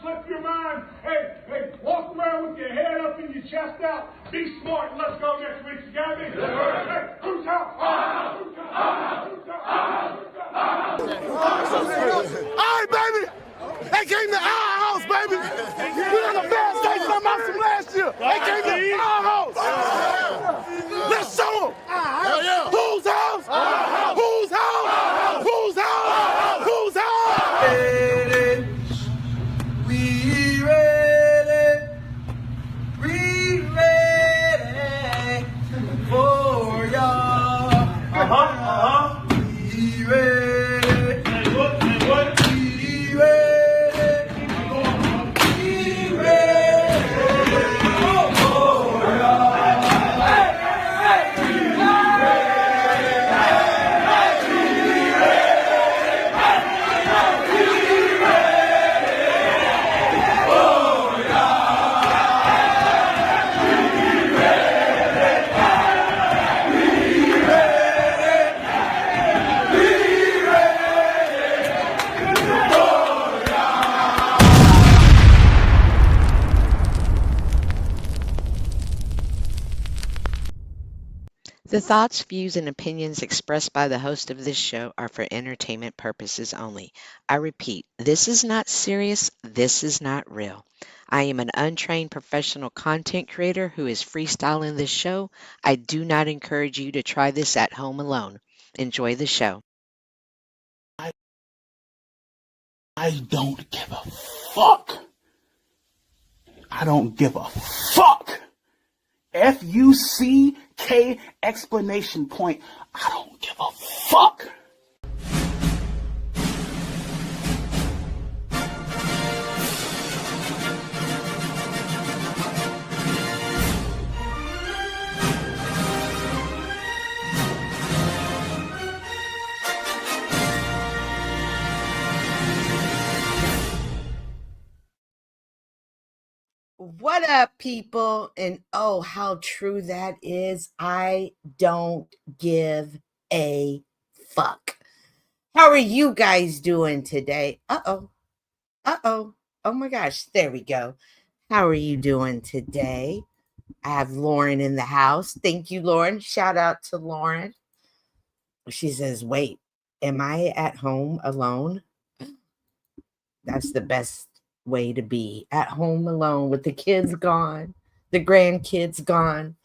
slip your mind. Hey, walk around with your head up and your chest out. Be smart and let's go next week. You got me? Hey, who's out? Who's out? Who's out? All right, baby. They came to our house, baby. We got a bad state from us from last year. They came to our house. Let's show them. Whose house? Whose house? Whose house? Whose house? We ready. We ready for y'all. We ready. We ready. The thoughts, views, and opinions expressed by the host of this show are for entertainment purposes only. I repeat, this is not serious, this is not real. I am an untrained professional content creator who is freestyling this show. I do not encourage you to try this at home alone. Enjoy the show. I don't give a fuck. I don't give a fuck. F-U-C-K explanation point. I don't give a fuck. What up, people? And oh, how true that is. I don't give a fuck. How are you guys doing today? Uh-oh. Oh my gosh, there we go. How are you doing today? I have Lauren in the house. Thank you, Lauren. Shout out to Lauren. She says, wait, am I at home alone? That's the best way to be, at home alone with the kids gone, the grandkids gone,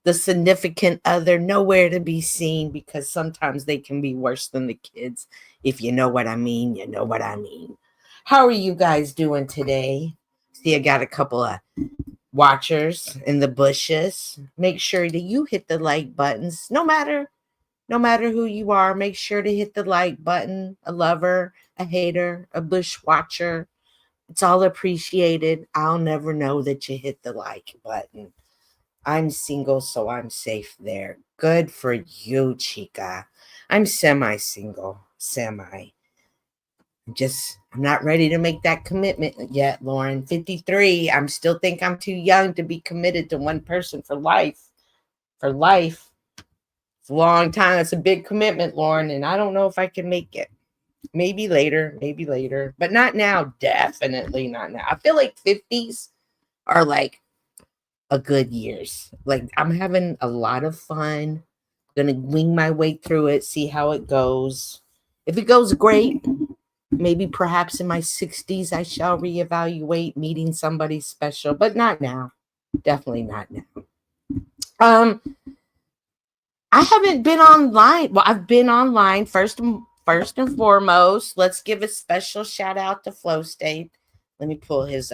the significant other nowhere to be seen, because sometimes they can be worse than the kids. If you know what I mean, you know what I mean. How are you guys doing today? See, I got a couple of watchers in the bushes. Make sure that you hit the like buttons. No matter who you are, make sure to hit the like button. A lover, a hater, a bush watcher. It's all appreciated. I'll never know that you hit the like button. I'm single, so I'm safe there. Good for you, chica. I'm semi-single. I'm not ready to make that commitment yet, Lauren. 53. I'm still think I'm too young to be committed to one person for life. For life. It's a long time. It's a big commitment, Lauren, and I don't know if I can make it. Maybe later, but not now. Definitely not now. I feel like 50s are like a good years. Like I'm having a lot of fun. Gonna wing my way through it, see how it goes. If it goes great, maybe perhaps in my 60s I shall reevaluate meeting somebody special, but not now. Definitely not now. I haven't been online. Well, I've been online first and foremost. Let's give a special shout out to Flow State. Let me pull his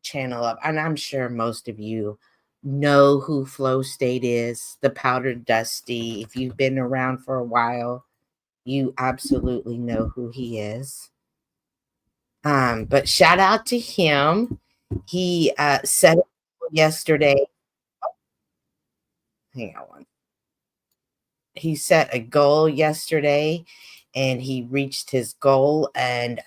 channel up. And I'm sure most of you know who Flow State is, the Powdered Dusty. If you've been around for a while, you absolutely know who he is. But shout out to him. He said yesterday. Hang on one. He set a goal yesterday and he reached his goal and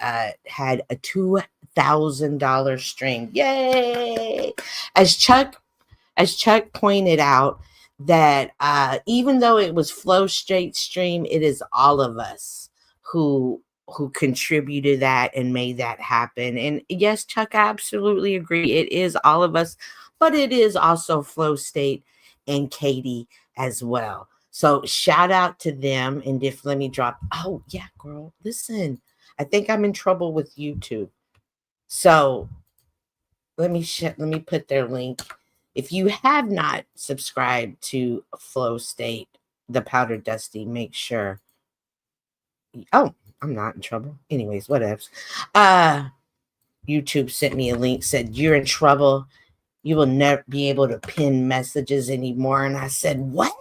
had a $2,000 stream. Yay! As Chuck pointed out, that even though it was Flow State stream, it is all of us who who contributed that and made that happen. And yes, Chuck, I absolutely agree. It is all of us, but it is also Flow State and Katie as well. So shout out to them. And if let me drop, oh yeah, girl, listen, I think I'm in trouble with YouTube. So let me put their link. If you have not subscribed to Flow State, the Powder Dusty, make sure. Oh, I'm not in trouble. Anyways, whatever. YouTube sent me a link, said you're in trouble. You will never be able to pin messages anymore. And I said, what?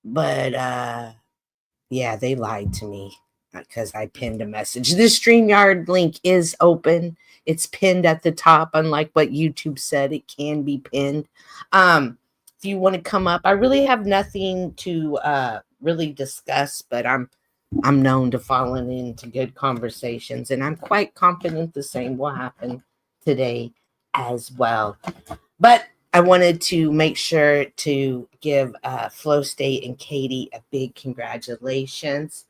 But yeah, they lied to me because I pinned a message. This StreamYard link is open. It's pinned at the top, unlike what YouTube said. It can be pinned. If you want to come up, I really have nothing to really discuss, but I'm known to falling into good conversations, and I'm quite confident the same will happen today as well. But I wanted to make sure to give Flow State and Katie a big congratulations.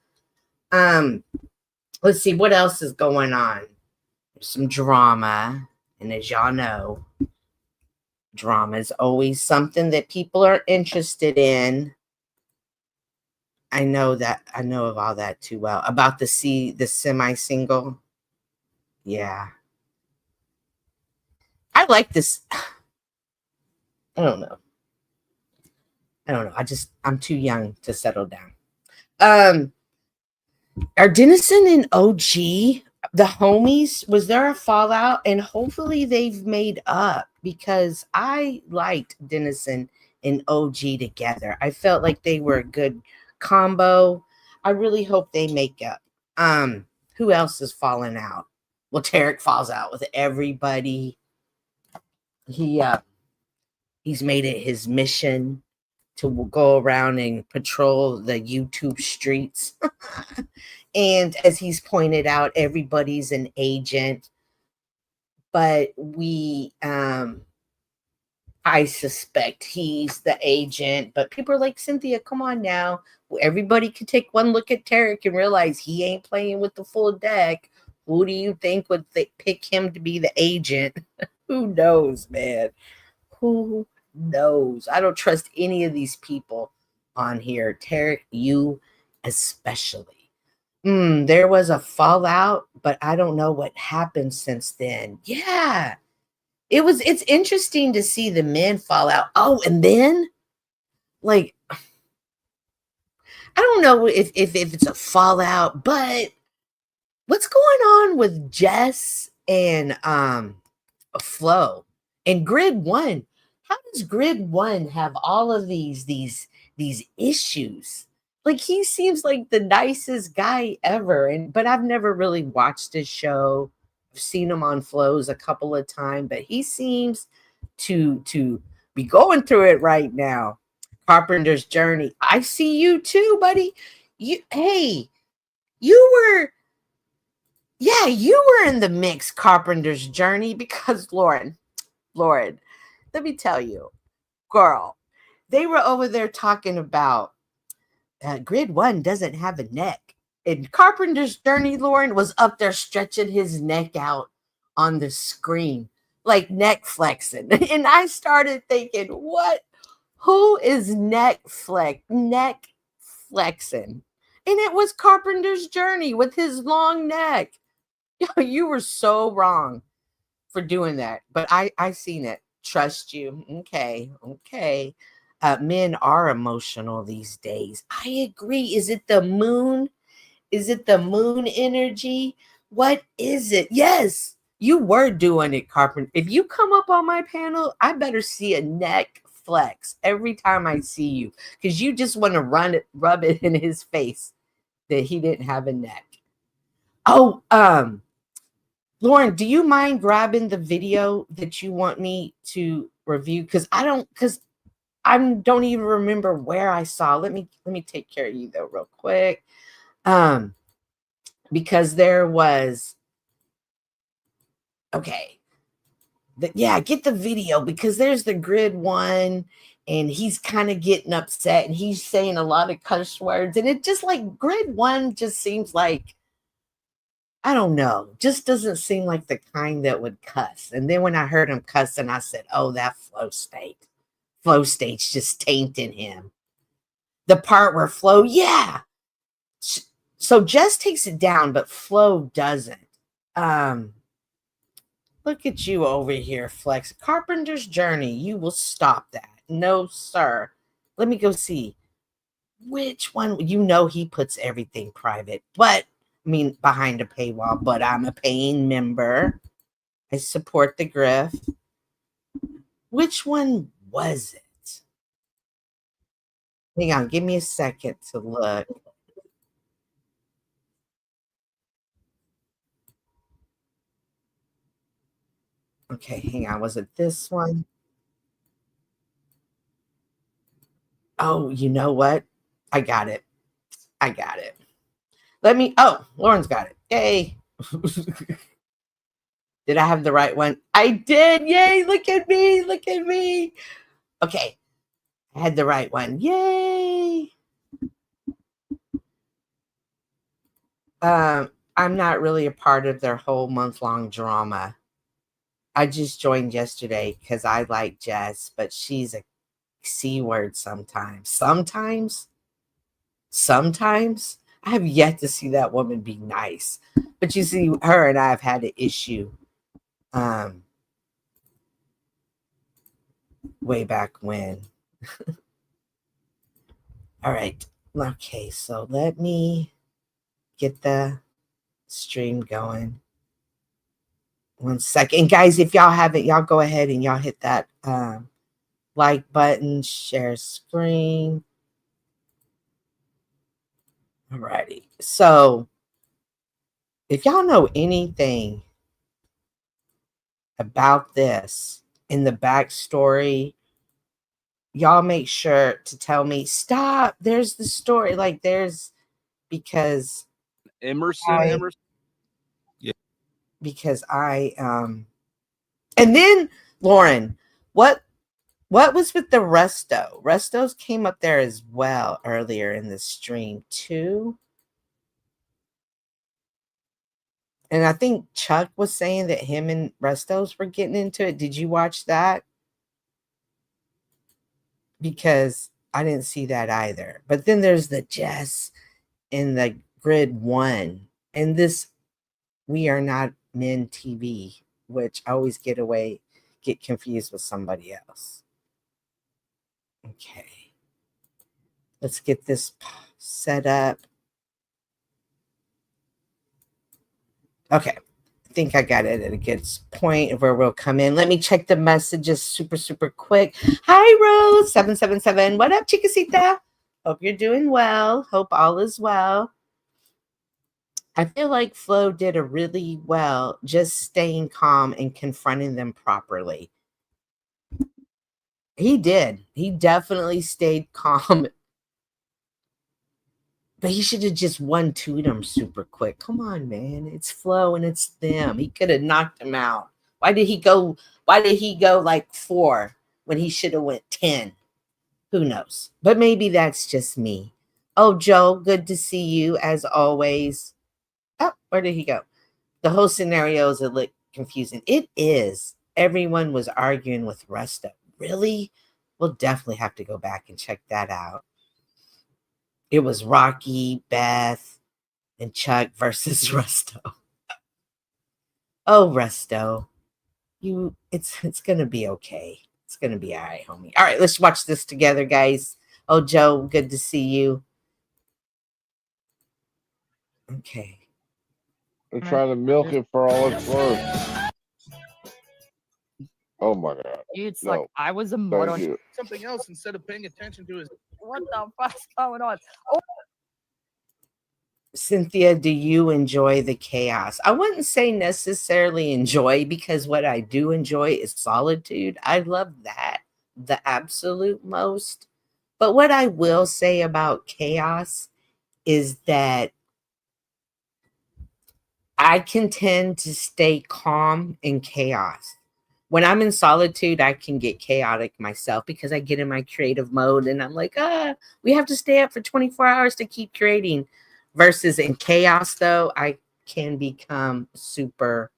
Let's see what else is going on. There's some drama, and as y'all know, drama is always something that people are interested in. I know of all that too well. About the semi-single. Yeah. I like this. I don't know. I'm too young to settle down. Are Dennison and OG, the homies, was there a fallout? And hopefully they've made up, because I liked Dennison and OG together. I felt like they were a good combo. I really hope they make up. Who else is falling out? Well, Tarek falls out with everybody. He's made it his mission to go around and patrol the YouTube streets. And as he's pointed out, everybody's an agent. But I suspect he's the agent. But people are like, Cynthia, come on now. Everybody could take one look at Tarek and realize he ain't playing with the full deck. Who do you think would pick him to be the agent? Who knows, man? Who knows? I don't trust any of these people on here. Tarek, you especially. There was a fallout, but I don't know what happened since then. Yeah. It's interesting to see the men fall out. Oh, and then like I don't know if it's a fallout, but what's going on with Jess and Flo and Grid One? How does Grid One have all of these issues? Like, he seems like the nicest guy ever, but I've never really watched his show. I've seen him on Flows a couple of times, but he seems to be going through it right now. Carpenter's Journey. I see you too, buddy. You were in the mix, Carpenter's Journey, because Lauren, let me tell you, girl, they were over there talking about Grid One doesn't have a neck. And Carpenter's Journey, Lauren, was up there stretching his neck out on the screen, like neck flexing. And I started thinking, what? Who is neck flexing? And it was Carpenter's Journey with his long neck. You were so wrong for doing that. But I seen it. Trust you. Okay. Men are emotional these days. I agree. Is it the moon? Is it the moon energy? What is it? Yes, you were doing it, Carpenter. If you come up on my panel, I better see a neck flex every time I see you, because you just want to rub it in his face that he didn't have a neck. Oh, Lauren, do you mind grabbing the video that you want me to review? Because I don't even remember where I saw. Let me take care of you though real quick. Because there was get the video, because there's the Grid One and he's kind of getting upset and he's saying a lot of cuss words, and it just like Grid One just seems like I don't know, just doesn't seem like the kind that would cuss. And then when I heard him cussing, I said, oh, that flow state's just tainting him. The part where Flo, yeah. So Jess takes it down, but Flo doesn't. Look at you over here, Flex. Carpenter's Journey. You will stop that. No, sir. Let me go see. Which one? You know he puts everything private, but I mean behind a paywall, but I'm a paying member. I support the grift. Which one was it? Hang on, give me a second to look. Okay, hang on. Was it this one? Oh, you know what? I got it. Lauren's got it. Yay. Did I have the right one? I did. Yay. Look at me. Okay. I had the right one. Yay. I'm not really a part of their whole month-long drama. I just joined yesterday because I like Jess, but she's a C word sometimes. Sometimes. I have yet to see that woman be nice. But you see, her and I have had an issue way back when. All right. Okay, so let me get the stream going. 1 second. Guys, if y'all haven't, y'all go ahead and y'all hit that like button, share screen. Alrighty. So if y'all know anything about this in the backstory, y'all make sure to tell me. Stop. There's the story. Like there's because Emerson. Yeah. Because I and then Lauren, what was with the Resto? Restos came up there as well earlier in the stream too. And I think Chuck was saying that him and Restos were getting into it. Did you watch that? Because I didn't see that either. But then there's the Jess in the Grid 1. And this We Are Not Men TV, which I always get confused with somebody else. Okay. Let's get this set up. Okay. I think I got it at a good point where we'll come in. Let me check the messages super quick. Hi, Rose 777. What up, Chicasita? Hope you're doing well. Hope all is well. I feel like Flo did a really well just staying calm and confronting them properly. He did. He definitely stayed calm. But he should have just 1-2'd them super quick. Come on, man. It's Flo and it's them. He could have knocked them out. Why did he go like 4 when he should have went 10? Who knows? But maybe that's just me. Oh, Joe, good to see you as always. Oh, where did he go? The whole scenario is a little confusing. It is. Everyone was arguing with Resto. Really? We'll definitely have to go back and check that out. It was Rocky, Beth, and Chuck versus Resto. Oh, Resto. It's gonna be okay. It's gonna be all right, homie. All right, let's watch this together, guys. Oh, Joe, good to see you. Okay. They're trying to milk it for all it's worth. Oh my god. It's No. like I was a Thank moron. you. Something else instead of paying attention to his. What the fuck's going on? Oh, Cynthia, do you enjoy the chaos? I wouldn't say necessarily enjoy, because what I do enjoy is solitude. I love that the absolute most. But what I will say about chaos is that I can tend to stay calm in chaos. When I'm in solitude, I can get chaotic myself because I get in my creative mode and I'm like, we have to stay up for 24 hours to keep creating. Versus in chaos, though, I can become super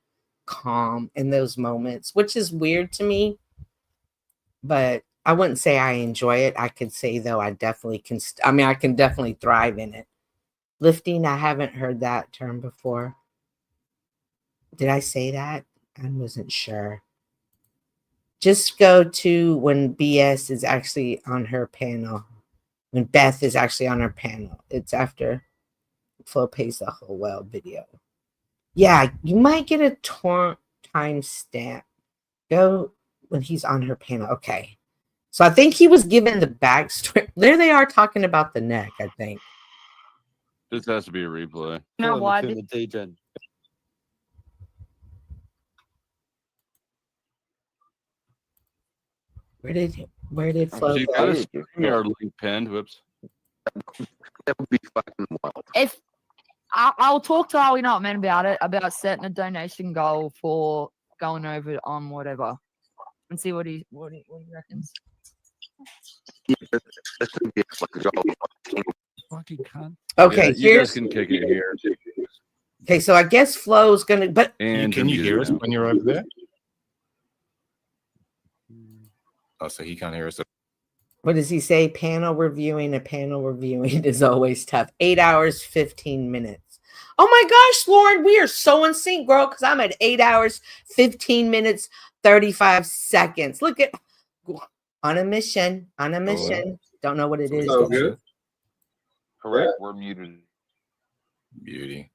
calm in those moments, which is weird to me. But I wouldn't say I enjoy it. I could say, though, I definitely can. I can definitely thrive in it. Lifting, I haven't heard that term before. Did I say that? I wasn't sure. Just go to when BS is actually on her panel. When Beth is actually on her panel. It's after Flo pays the whole well video. Yeah, you might get a time stamp. Go when he's on her panel. Okay. So I think he was given the backstory. There they are talking about the neck, I think. This has to be a replay. You know why? Where did Flo So you go? got to give me our link pinned. Whoops. That would be fucking wild. If I'll talk to Ari Nutman about it, about setting a donation goal for going over on whatever, and see what he reckons. Yeah, that's gonna be like a goal. Fucking cunt. Okay, Yeah, you guys can kick it here. Okay, so I guess Flo's gonna. But And Can you hear us now. when you're over there? Oh, so he can't hear us. what does he say? Panel reviewing. A panel reviewing is always tough. 8 hours, 15 minutes. Oh my gosh, Lauren, we are so in sync, girl. Because I'm at 8 hours, 15 minutes, 35 seconds. Look at on a mission. On a mission. Don't know what it is. So good. Correct. We're muted. Beauty.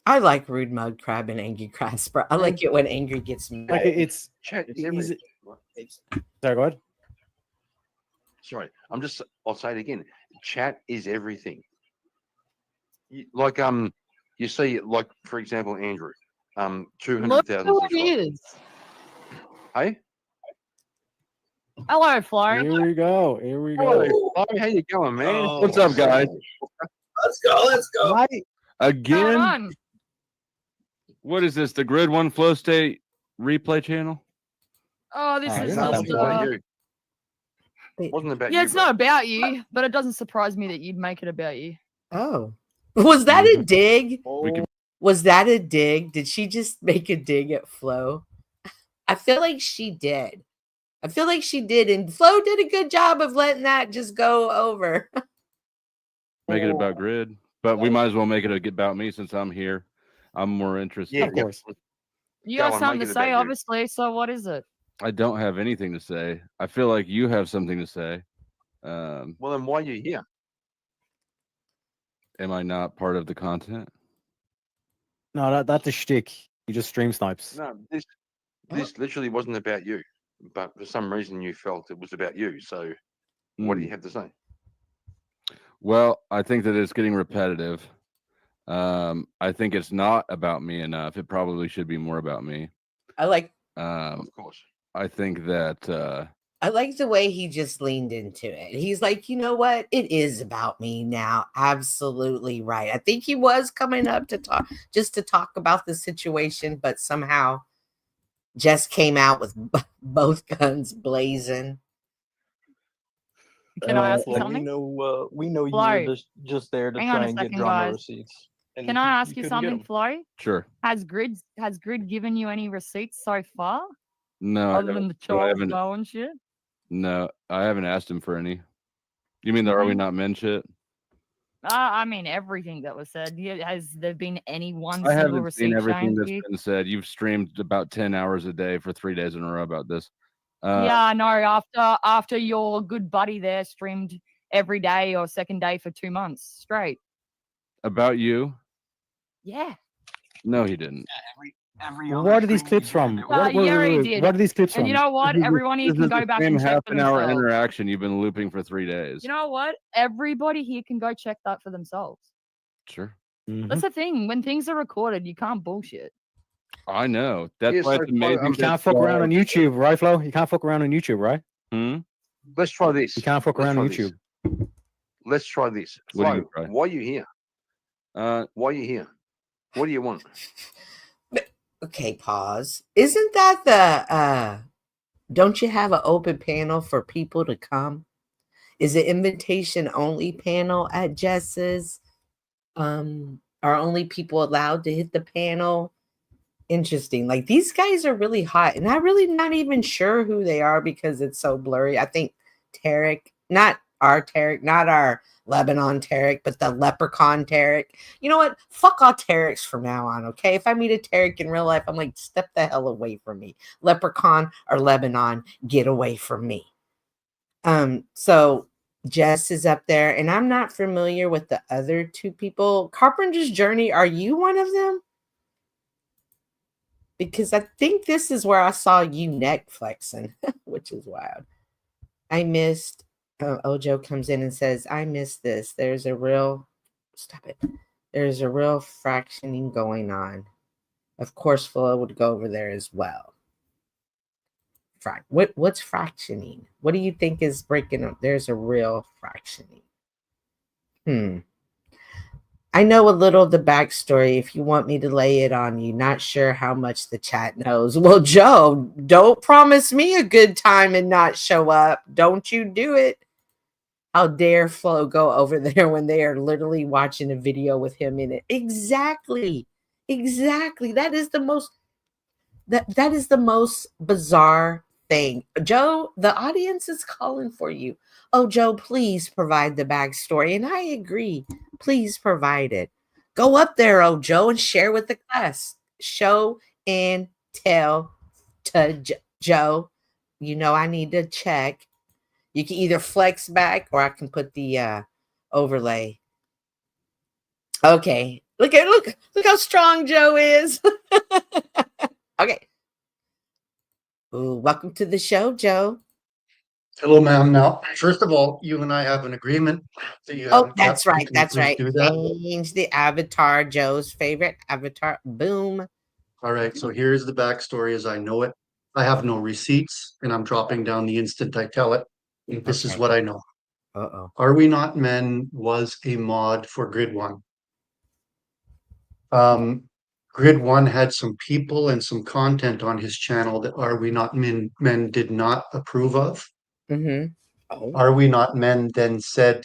I like Rude Mug Crab and Angry Crasper. I like it when Angry gets mad. Like it's Chat is Is everything. sorry, go ahead. Sorry, I'll say it again. Chat is everything. Like you see, like for example, Andrew, Look 200,000 who it subscribers. is. Hey, Hello, Flo. Here we go. Here we hello, go. Bobby, how you going, man? What's up, guys? Let's go. Let's go. Hi. What's going Again? on? What is this? The Grid One Flow State replay channel? Oh, this Oh, is you're not just, that About bad. you. It wasn't about yeah, you. it's bro. not about you, but it doesn't surprise me that you'd make it about you. Oh. Was that a dig? We can Was that a dig? Did she just make a dig at Flo? I feel like she did. And Flo did a good job of letting that just go over. make it about Grid, but we might as well make it about me since I'm here. I'm more interested. Yeah, Of course. You Go got on, something make to it about say, you. obviously. So what is it? I don't have anything to say. I feel like you have something to say. Well, then why are you here? Am I not part of the content? No, that's a shtick. You just stream snipes. No, this literally wasn't about you, but for some reason you felt it was about you. So, what do Hmm. you have to say? Well, I think that it's getting repetitive. I think it's not about me enough. It probably should be more about me. I like Of course. I think that the way he just leaned into it. He's like, you know what? It is about me now. Absolutely right. I think he was coming up to talk about the situation, but somehow just came out with both guns blazing. Can I ask you We something? know you Flo, were just there to hang on try a and get second, drama guys. receipts. and Can I ask you couldn't get something, 'em. Flo? sure. Has Grid given you any receipts so far, No, other than the no, I Charles haven't. Bowen shit? No, I haven't asked him for any. You mean the Are We Not Men shit? I mean everything that was said. Has there been any one I single haven't receipt seen everything shown to that's you? been said. You've streamed about 10 hours a day for 3 days in a row about this. Yeah, I know. After your good buddy there streamed every day or second day for 2 months straight. About you? Yeah. No, he didn't. Where are these clips from? Yeah, he did. What are these clips And from? you know what? This is the- Everyone here this can is go the back same and check half for an hour themselves. interaction you've been looping for 3 days. You know what? Everybody here can go check that for themselves. Sure. Mhm. That's the thing. When things are recorded, you can't bullshit. I know. That's Yeah, why so it's amazing. You can't fuck around on YouTube, right, Flo? You can't fuck around on YouTube, right? Hmm? Let's try this. You can't fuck Let's around on try this. YouTube. Let's try this. What do you Flo, try? why are you here? Why are you here? What do you want? Okay, pause. Isn't that the don't you have an open panel for people to come? Is it invitation only panel at Jess's? Are are only people allowed to hit the panel. Interesting. Like these guys are really hot, and I'm really not even sure who they are because it's so blurry. I think Tarek, not our Tarek, not our Lebanon Tarek, but the leprechaun Tarek. You know what? Fuck all Tareks from now on, okay? If I meet a Tarek in real life, I'm like, step the hell away from me. Leprechaun or Lebanon, get away from me. So Jess is up there, and I'm not familiar with the other two people. Carpenter's Journey, are you one of them? Because I think this is where I saw you neck flexing, which is wild. I missed. Ojo comes in and says, I missed this. There's a real fractioning going on. Of course, Philo would go over there as well. What's fractioning? What do you think is breaking up? There's a real fractioning. I know a little of the backstory if you want me to lay it on you. Not sure how much the chat knows. Well, Joe, don't promise me a good time and not show up. Don't you do it. How dare Flo go over there when they are literally watching a video with him in it? Exactly. That is the most bizarre thing. Joe, the audience is calling for you. Oh, Joe, please provide the backstory. And I agree. Please provide it. Go up there, oh, Joe, and share with the class. Show and tell to Joe. You know I need to check. You can either flex back or I can put the overlay. Okay. Look how strong Joe is. Okay. Ooh, welcome to the show, Joe. Hello, ma'am. Now, first of all, you and I have an agreement that you Oh, haven't that's kept. right. Can you That's please right. do that? Change the avatar, Joe's favorite avatar. Boom. All right. So here's the backstory as I know it. I have no receipts and I'm dropping down the instant I tell it. This is Okay. what I know. Uh-oh. Are We Not Men was a mod for Grid One. Grid One had some people and some content on his channel that Are We Not Men did not approve of. Mm-hmm. Oh. Are We Not Men then said,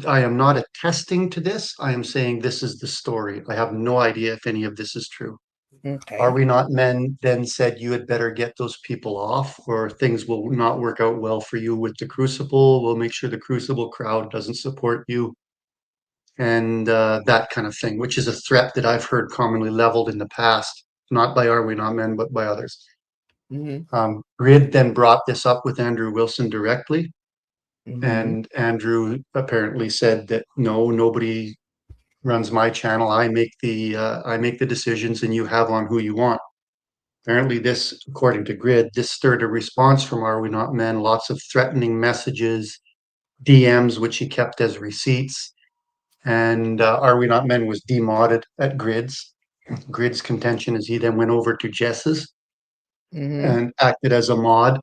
I am not attesting to this. I am saying this is the story. I have no idea if any of this is true. Okay. Are We Not Men then said you had better get those people off or things will not work out well for you with the Crucible. We'll make sure the Crucible crowd doesn't support you. And that kind of thing, which is a threat that I've heard commonly leveled in the past, not by Are We Not Men, but by others. Mm-hmm. Grid then brought this up with Andrew Wilson directly. Mm-hmm. And Andrew apparently said that no, nobody runs my channel. I make the decisions and you have on who you want. Apparently this, according to Grid, this stirred a response from Are We Not Men, lots of threatening messages, DMs, which he kept as receipts. And Are We Not Men was demodded at Grid's. Grid's contention is he then went over to Jess's and acted as a mod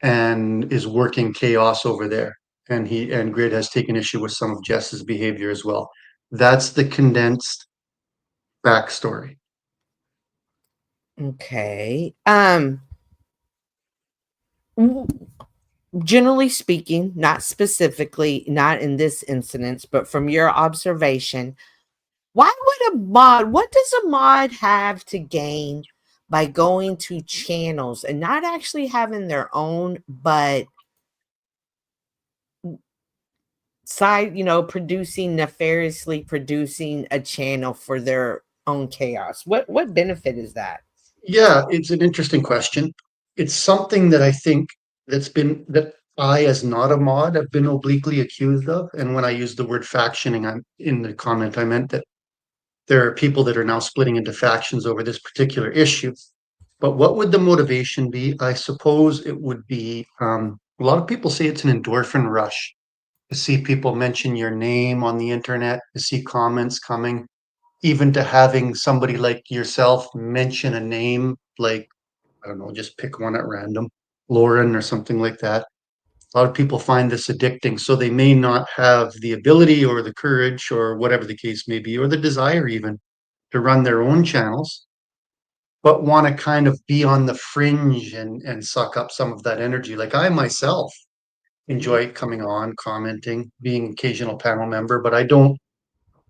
and is working chaos over there. And Grid has taken issue with some of Jess's behavior as well. That's the condensed backstory. Okay. Generally speaking, not specifically, not in this incident, but from your observation, what does a mod have to gain by going to channels and not actually having their own, but nefariously producing a channel for their own chaos? What benefit is that? Yeah, it's an interesting question. It's something that I think that I, as not a mod, have been obliquely accused of. And when I use the word factioning, in the comment, I meant that there are people that are now splitting into factions over this particular issue. But what would the motivation be? I suppose it would be, a lot of people say it's an endorphin rush to see people mention your name on the internet, to see comments coming, even to having somebody like yourself mention a name, like, I don't know, just pick one at random, Lauren or something like that. A lot of people find this addicting, so they may not have the ability or the courage or whatever the case may be, or the desire even to run their own channels, but want to kind of be on the fringe and suck up some of that energy. Like I myself enjoy coming on, commenting, being an occasional panel member, but I don't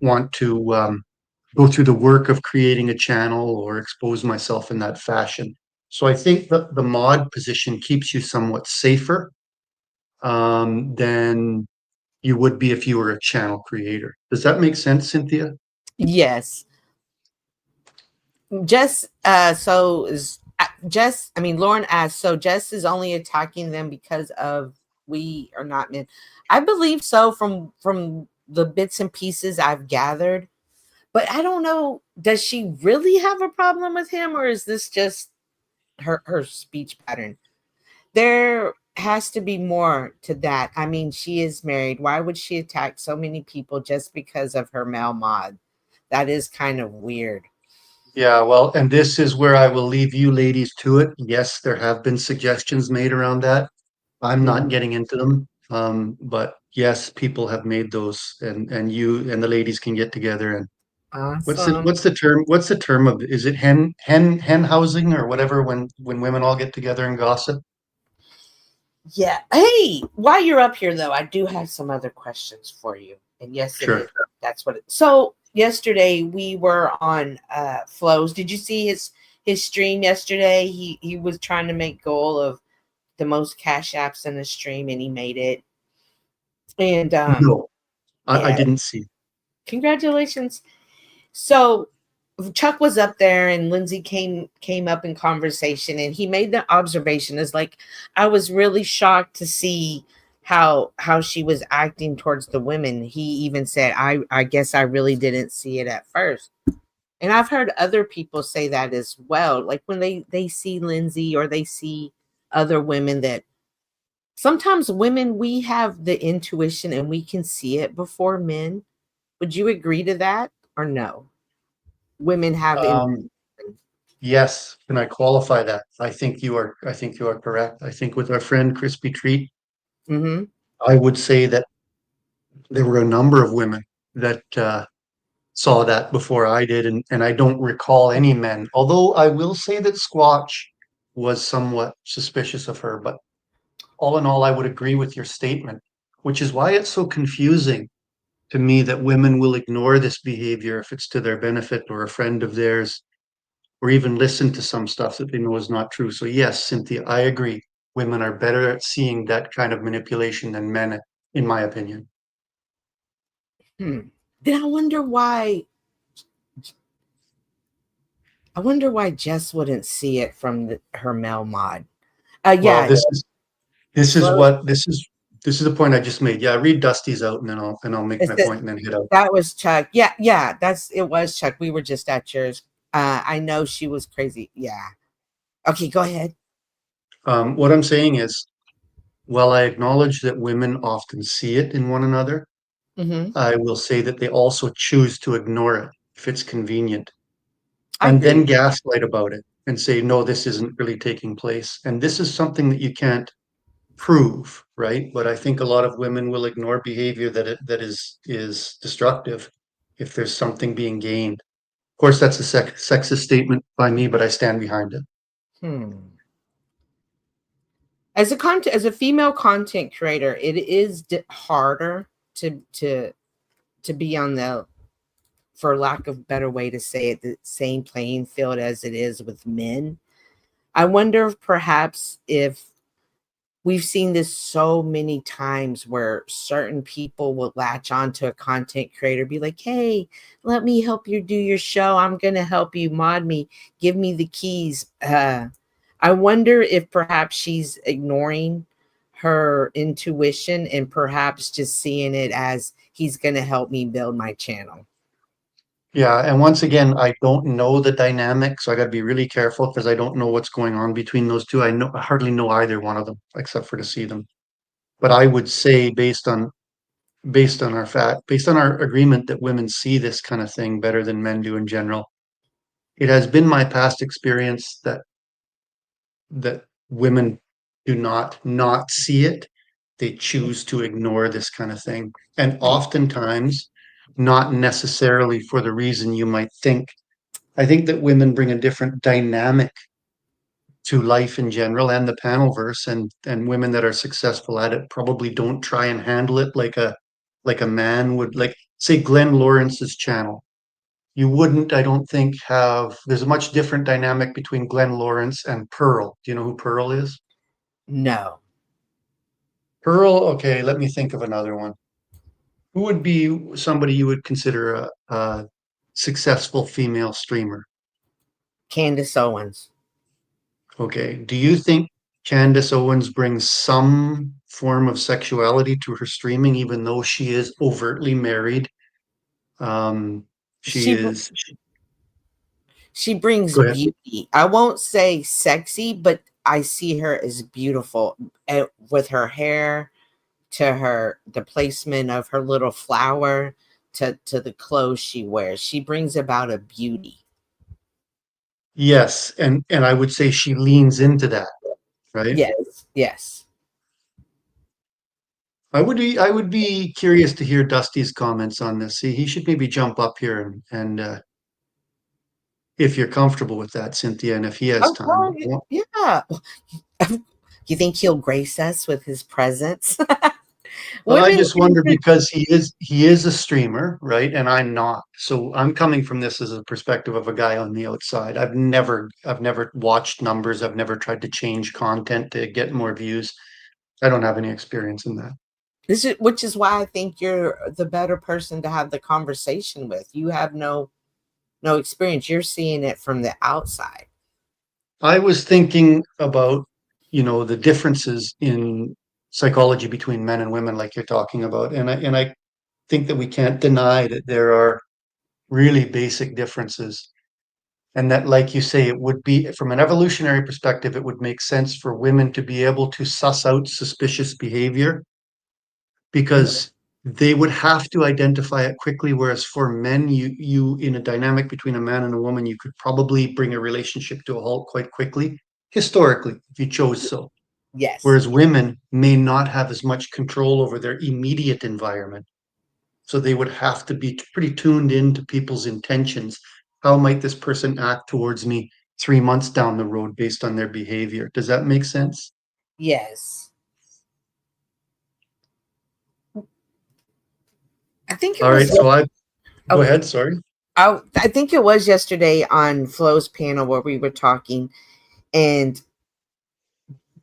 want to go through the work of creating a channel or expose myself in that fashion. So I think that the mod position keeps you somewhat safer than you would be if you were a channel creator. Does that make sense, Cynthia? Yes. Jess, Jess, I mean, Lauren asked, so Jess is only attacking them because of we are not men. I believe so from the bits and pieces I've gathered, but I don't know. Does she really have a problem with him, or is this just her speech pattern? There has to be more to that. I mean, she is married. Why would she attack so many people just because of her male mod? That is kind of weird. Yeah, well, and this is where I will leave you ladies to it. Yes, there have been suggestions made around that. I'm not getting into them. But yes, people have made those, and you and the ladies can get together and Awesome. what's the term? What's the term of, is it hen housing or whatever when women all get together and gossip? Yeah. Hey, while you're up here, though, I do have some other questions for you. And yes, Sure. it is. That's what it. So yesterday we were on Flows. Did you see his stream yesterday? He was trying to make goal of the most cash apps in a stream, and he made it. And No, I yeah, didn't see. congratulations. So Chuck was up there and Lindsay came up in conversation, and he made the observation is like, I was really shocked to see how she was acting towards the women. He even said, I guess I really didn't see it at first. And I've heard other people say that as well. Like when they see Lindsay or they see other women, that sometimes women, we have the intuition and we can see it before men. Would you agree to that or no? Women have Yes, can I qualify that? I think you are correct. I think with our friend Crispy Treat, Mhm. I would say that there were a number of women that saw that before I did, and I don't recall any men. Although I will say that Squatch was somewhat suspicious of her, but all in all, I would agree with your statement, which is why it's so confusing to me that women will ignore this behavior if it's to their benefit or a friend of theirs, or even listen to some stuff that they know is not true. So yes, Cynthia, I agree. Women are better at seeing that kind of manipulation than men, in my opinion. Then I wonder why Jess wouldn't see it from her male mod. Well, Yeah. this is the point I just made. Yeah, read Dusty's out, and then I'll make my point and then head out. That was Chuck. Yeah, it was Chuck. We were just at yours. I know she was crazy. Yeah. Okay, go ahead. What I'm saying is, while I acknowledge that women often see it in one another, I will say that they also choose to ignore it if it's convenient, and then gaslight about it and say, no, this isn't really taking place. And this is something that you can't prove, right? But I think a lot of women will ignore behavior that is destructive if there's something being gained. Of course, that's a sexist statement by me, but I stand behind it. As a female content creator, it is harder to be on the, for lack of a better way to say it, the same playing field as it is with men. I wonder if perhaps if we've seen this so many times where certain people will latch on to a content creator, be like, hey, let me help you do your show. I'm going to help you, mod me, give me the keys. I wonder if perhaps she's ignoring her intuition and perhaps just seeing it as he's going to help me build my channel. Yeah, and once again, I don't know the dynamic, so I got to be really careful because I don't know what's going on between those two. I hardly know either one of them except for to see them. But I would say, based on our agreement that women see this kind of thing better than men do in general, it has been my past experience that women do not see it. They choose to ignore this kind of thing, and oftentimes not necessarily for the reason you might think. I think that women bring a different dynamic to life in general and the panelverse, and women that are successful at it probably don't try and handle it like a man would. Like, say, Glenn Lawrence's channel. you wouldn't, I don't think, there's a much different dynamic between Glenn Lawrence and Pearl. Do you know who Pearl is? No. Pearl, okay, let me think of another one. Who would be somebody you would consider a successful female streamer? Candace Owens. Okay. Do you think Candace Owens brings some form of sexuality to her streaming, even though she is overtly married? She brings Go ahead. beauty. I won't say sexy, but I see her as beautiful with her hair, to the placement of her little flower, to the clothes she wears. She brings about a beauty. Yes, and I would say she leans into that, right? Yes, yes. I would be curious to hear Dusty's comments on this. See, he should maybe jump up here and if you're comfortable with that, Cynthia, and if he has time. Yeah. You think he'll grace us with his presence? Well, I just wonder because he is a streamer, right? And I'm not. So I'm coming from this as a perspective of a guy on the outside. I've never watched numbers. I've never tried to change content to get more views. I don't have any experience in that. Which is why I think you're the better person to have the conversation with. You have no experience. You're seeing it from the outside. I was thinking about, the differences in psychology between men and women, like you're talking about, and I think that we can't deny that there are really basic differences, and that, like you say, it would be, from an evolutionary perspective, it would make sense for women to be able to suss out suspicious behavior because they would have to identify it quickly, whereas for men, you in a dynamic between a man and a woman, you could probably bring a relationship to a halt quite quickly, historically, if you chose so. Yes. Whereas women may not have as much control over their immediate environment. So they would have to be pretty tuned into people's intentions. How might this person act towards me 3 months down the road based on their behavior? Does that make sense? Yes. I think All right, so go ahead, sorry. I think it was yesterday on Flo's panel where we were talking, and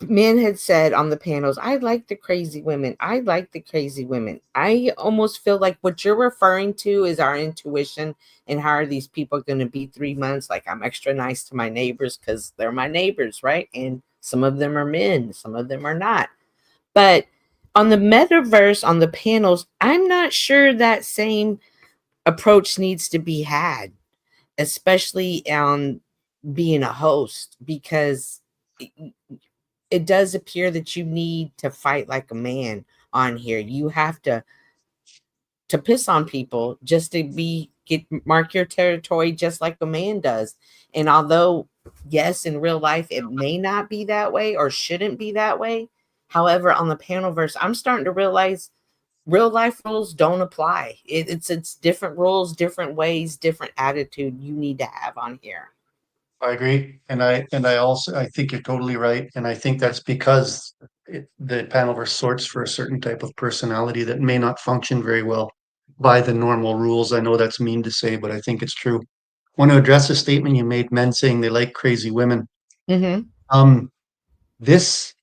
men had said on the panels, I like the crazy women. I like the crazy women. I almost feel like what you're referring to is our intuition and how are these people going to be 3 months? Like, I'm extra nice to my neighbors because they're my neighbors, right? And some of them are men, some of them are not. But on the metaverse, on the panels, I'm not sure that same approach needs to be had, especially on being a host, because it does appear that you need to fight like a man on here. You have to piss on people just to mark your territory just like a man does. And although, yes, in real life, it may not be that way or shouldn't be that way. However, on the panelverse, I'm starting to realize real life rules don't apply. It's different rules, different ways, different attitude you need to have on here. I agree. And I think you're totally right. And I think that's because the panelverse sorts for a certain type of personality that may not function very well by the normal rules. I know that's mean to say, but I think it's true. I want to address a statement you made, men saying they like crazy women. Mm-hmm. This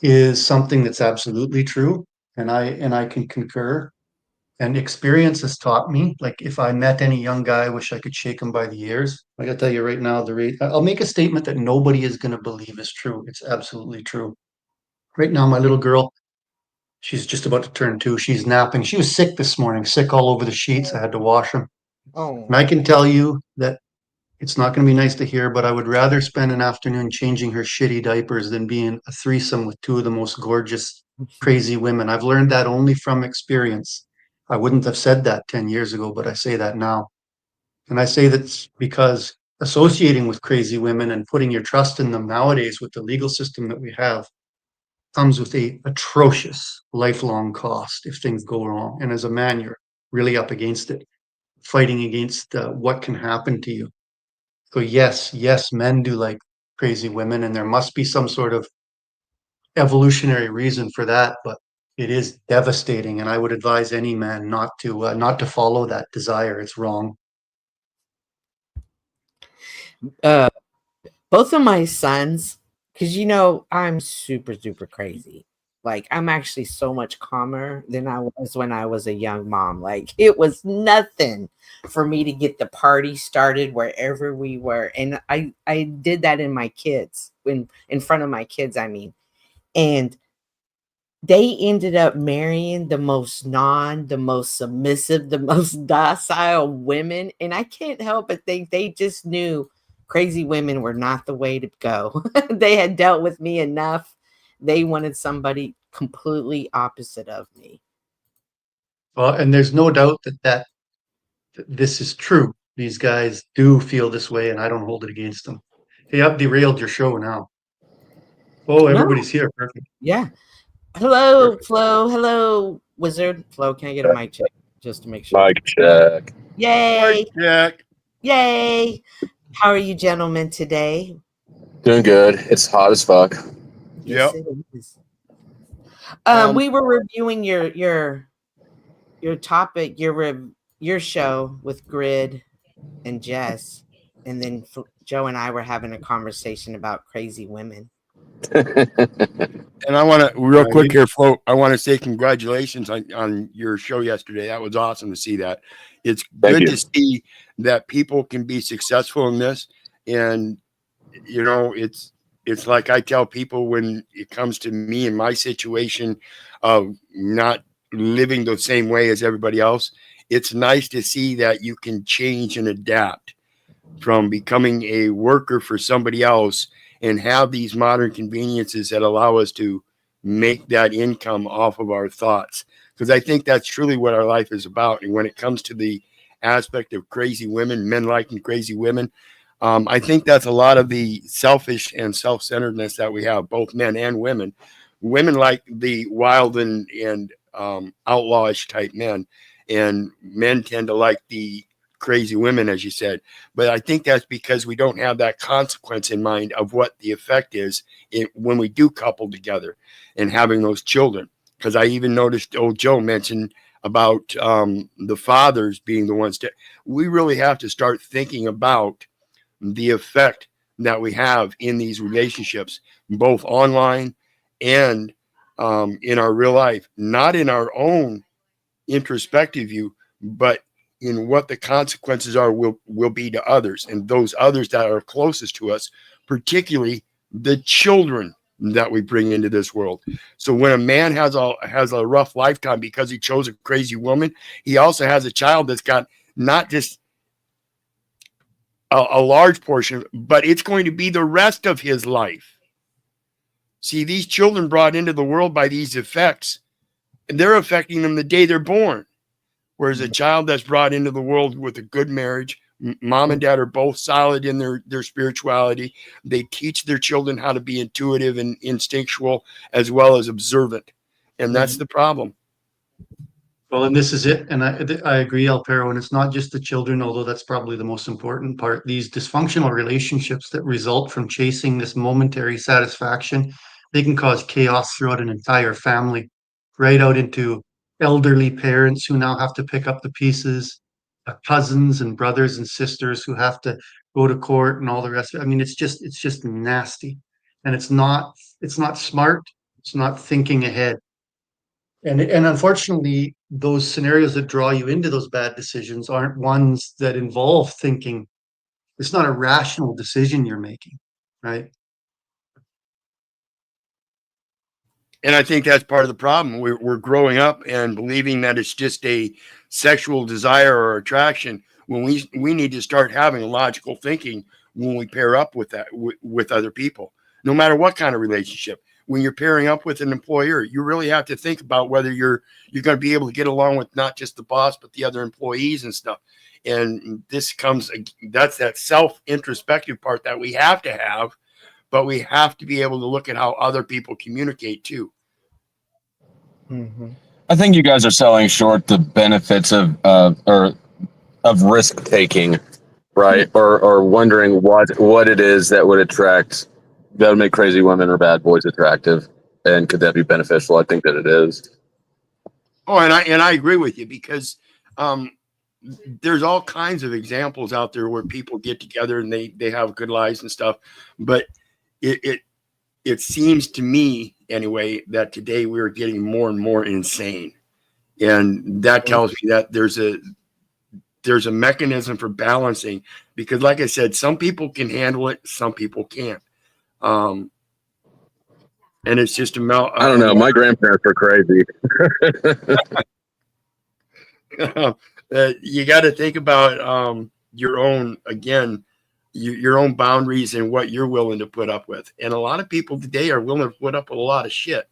is something that's absolutely true. And I can concur. And experience has taught me, like if I met any young guy, I wish I could shake him by the ears. I gotta tell you right now, I'll make a statement that nobody is gonna believe is true. It's absolutely true. Right now, my little girl, she's just about to turn 2. She's napping. She was sick this morning, sick all over the sheets. I had to wash them. Oh. And I can tell you that it's not gonna be nice to hear, but I would rather spend an afternoon changing her shitty diapers than being a threesome with 2 of the most gorgeous, crazy women. I've learned that only from experience. I wouldn't have said that 10 years ago, but I say that now. And I say that's because associating with crazy women and putting your trust in them nowadays with the legal system that we have comes with a atrocious lifelong cost if things go wrong. And as a man, you're really up against it, fighting against what can happen to you. So yes, men do like crazy women, and there must be some sort of evolutionary reason for that, but it is devastating, and I would advise any man not to follow that desire. It's wrong. Uh, both of my sons, because I'm super, super crazy. Like, I'm actually so much calmer than I was when I was a young mom. Like, it was nothing for me to get the party started wherever we were. And I did that in my kids, in front of my kids, I mean. And they ended up marrying the most submissive, the most docile women. And I can't help but think they just knew crazy women were not the way to go. They had dealt with me enough. They wanted somebody completely opposite of me. Well, and there's no doubt that this is true. These guys do feel this way, and I don't hold it against them. Hey, I've derailed your show now. Oh, everybody's here. Perfect. Yeah. Hello, Flo. Hello, Wizard. Flo, can I get a mic check just to make sure? Mic check. Yay. Mic check. Yay. How are you gentlemen today? Doing good. It's hot as fuck. Yes, it is. We were reviewing your topic, your show with Grid and Jess, and then Joe and I were having a conversation about crazy women. And I want to real quick here, Flo. I want to say congratulations on your show yesterday. That was awesome to see that. It's good to see that people can be successful in this, and it's like I tell people when it comes to me and my situation of not living the same way as everybody else. It's nice to see that you can change and adapt from becoming a worker for somebody else and have these modern conveniences that allow us to make that income off of our thoughts. Because I think that's truly what our life is about. And when it comes to the aspect of crazy women, men liking crazy women, I think that's a lot of the selfish and self-centeredness that we have, both men and women. Women like the wild and outlawish type men, and men tend to like the crazy women, as you said. But I think that's because we don't have that consequence in mind of what the effect is when we do couple together and having those children. Because I even noticed old Joe mentioned about the fathers being the ones we really have to start thinking about the effect that we have in these relationships, both online and in our real life, not in our own introspective view, but in what the consequences are will be to others, and those others that are closest to us, particularly the children that we bring into this world. So when a man has a rough lifetime because he chose a crazy woman, he also has a child that's got not just a large portion, but it's going to be the rest of his life. See, these children brought into the world by these effects, and they're affecting them the day they're born. Whereas a child that's brought into the world with a good marriage, mom and dad are both solid in their spirituality. They teach their children how to be intuitive and instinctual as well as observant. And that's the problem. Well, and this is it. And I agree, Alpero, and it's not just the children, although that's probably the most important part. These dysfunctional relationships that result from chasing this momentary satisfaction, they can cause chaos throughout an entire family, right out into elderly parents who now have to pick up the pieces, cousins and brothers and sisters who have to go to court and all the rest of it. I mean, it's just nasty. And it's not smart. It's not thinking ahead. And unfortunately, those scenarios that draw you into those bad decisions aren't ones that involve thinking. It's not a rational decision you're making, right? And I think that's part of the problem. We're growing up and believing that it's just a sexual desire or attraction when we need to start having logical thinking when we pair up with that with other people, no matter what kind of relationship. When you're pairing up with an employer, you really have to think about whether you're going to be able to get along with not just the boss, but the other employees and stuff. And that's that self-introspective part that we have to have, but we have to be able to look at how other people communicate too. Mm-hmm. I think you guys are selling short the benefits of risk taking, right? Or wondering what it is that would make crazy women or bad boys attractive, and could that be beneficial? I think that it is. Oh, and I agree with you because there's all kinds of examples out there where people get together and they have good lives and stuff. But it seems to me anyway that today we're getting more and more insane, and that tells me that there's a mechanism for balancing, because like I said, some people can handle it, some people can't. And it's just I don't know. My grandparents were crazy. You got to think about your own, again, your own boundaries and what you're willing to put up with. And a lot of people today are willing to put up with a lot of shit.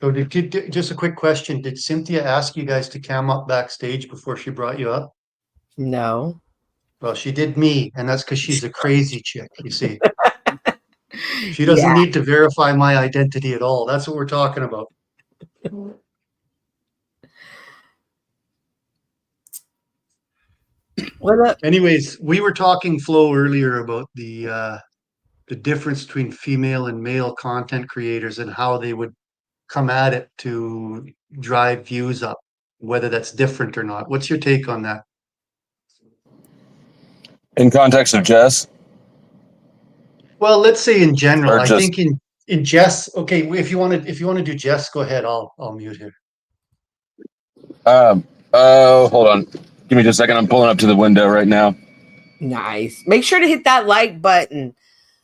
So just a quick question. Did Cynthia ask you guys to cam up backstage before she brought you up? No. Well, she did me, and that's because she's a crazy chick, you see. She doesn't need to verify my identity at all. That's what we're talking about. Anyways, we were talking, Flo, earlier about the difference between female and male content creators and how they would come at it to drive views up, whether that's different or not. What's your take on that? In context of Jess? Well, let's say in general. Or I just- think in Jess, okay, if you want to do Jess, go ahead. I'll mute her. Hold on. Give me just a second. I'm pulling up to the window right now. Nice. Make sure to hit that like button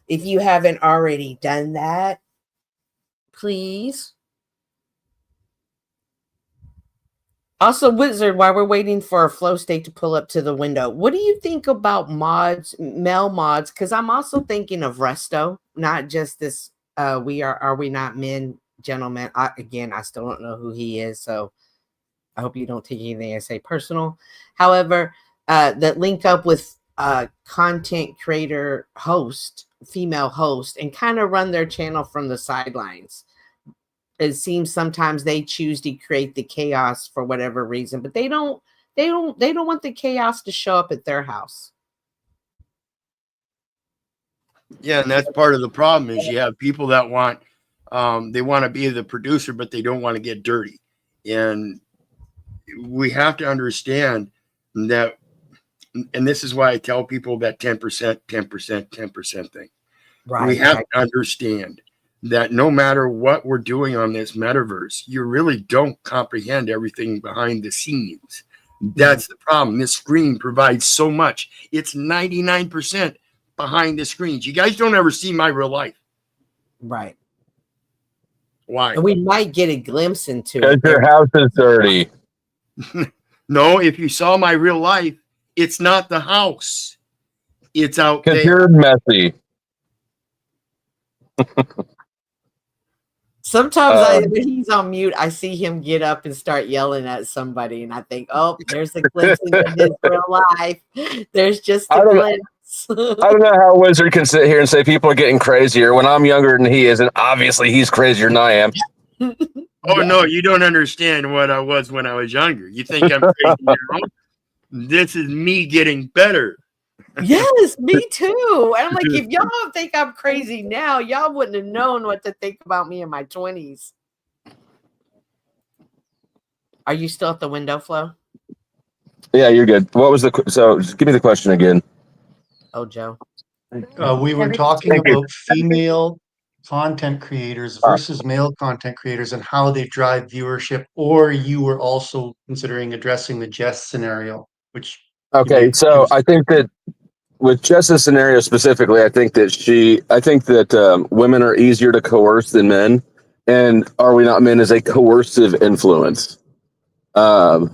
if you haven't already done that, please. Also, Wizard, while we're waiting for a flow state to pull up to the window, what do you think about mods, male mods? Because I'm also thinking of Resto, not just this. Are we not men, gentlemen? I still don't know who he is, so I hope you don't take anything I say personal. However, that link up with content creator host, female host, and kind of run their channel from the sidelines. It seems sometimes they choose to create the chaos for whatever reason, but they don't want the chaos to show up at their house. Yeah, and that's part of the problem is you have people that want they want to be the producer, but they don't want to get dirty. And we have to understand that, and this is why I tell people that 10%, 10%, 10% thing. Right. We have to understand that no matter what we're doing on this metaverse, you really don't comprehend everything behind the scenes. That's the problem. This screen provides so much. It's 99% behind the screens. You guys don't ever see my real life. Right. Why? And we might get a glimpse into Because it. your house is dirty. No, if you saw my real life, it's not the house. It's out there. Because you're messy. Sometimes when he's on mute, I see him get up and start yelling at somebody, and I think, oh, there's a glimpse into his real life. There's just a glimpse. I don't know how Wizard can sit here and say people are getting crazier when I'm younger than he is, and obviously he's crazier than I am. Oh, no, you don't understand what I was when I was younger. You think I'm crazy now? This is me getting better. Yes, me too. And I'm like, if y'all don't think I'm crazy now, y'all wouldn't have known what to think about me in my 20s. Are you still at the window, Flo? Yeah, you're good. What was so just give me the question again. Oh, Joe. We were talking about female content creators versus male content creators and how they drive viewership, or you were also considering addressing the Jess scenario, which okay, so I think that with Jess's scenario specifically, I think that women are easier to coerce than men, and Are We Not Men is a coercive influence. And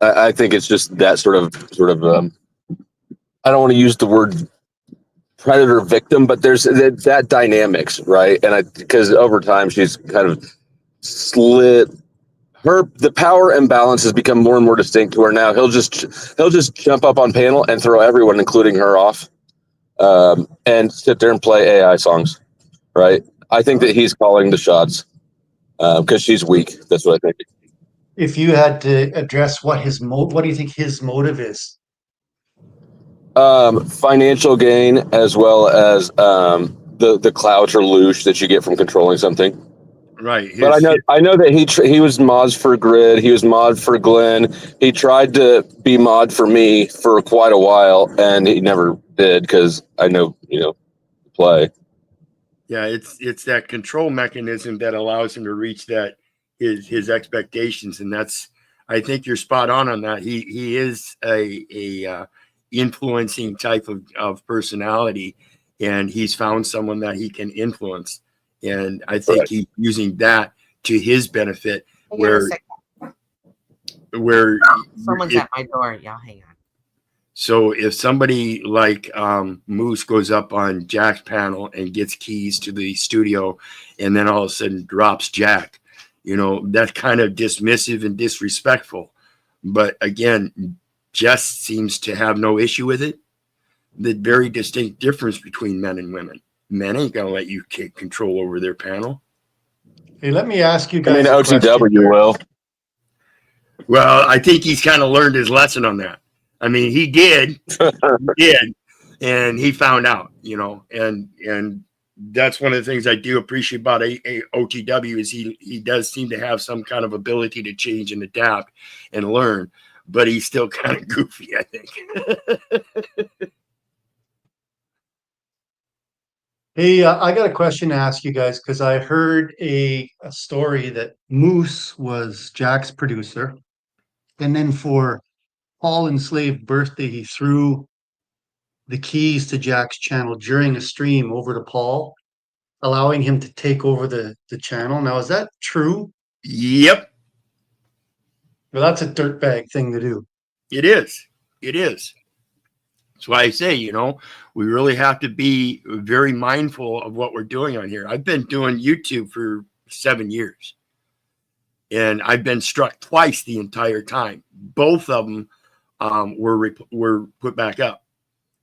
I think it's just that sort of I don't want to use the word predator victim, but there's that dynamics, right? And because over time she's kind of slid. The power imbalance has become more and more distinct to where now he'll just jump up on panel and throw everyone, including her, off, and sit there and play AI songs, right? I think that he's calling the shots because she's weak. That's what I think. If you had to address what do you think his motive is? Financial gain, as well as the clout or loosh that you get from controlling something. Right. But I know that he was mod for Grid. He was mod for Glenn. He tried to be mod for me for quite a while, and he never did because I know play. Yeah, it's that control mechanism that allows him to reach that his expectations, and that's, I think you're spot on that. He is a influencing type of personality, and he's found someone that he can influence, and I think he's using that to his benefit. Where someone's at my door, y'all hang on. So if somebody like Moose goes up on Jack's panel and gets keys to the studio, and then all of a sudden drops Jack, that's kind of dismissive and disrespectful. But again, Jess seems to have no issue with it. The very distinct difference between men and women. Men ain't gonna let you take control over their panel. Hey, let me ask you guys. I mean, OTW will. Well, I think he's kind of learned his lesson on that. I mean, he did, and he found out, and that's one of the things I do appreciate about OTW is he does seem to have some kind of ability to change and adapt and learn, but he's still kind of goofy, I think. Hey, I got a question to ask you guys because I heard a story that Moose was Jack's producer, and then for Paul Enslaved birthday, he threw the keys to Jack's channel during a stream over to Paul, allowing him to take over the channel. Now, is that true? Yep. Well, that's a dirtbag thing to do. It is. It is. That's why I say, we really have to be very mindful of what we're doing on here. I've been doing YouTube for 7 years, and I've been struck twice the entire time. Both of them were put back up,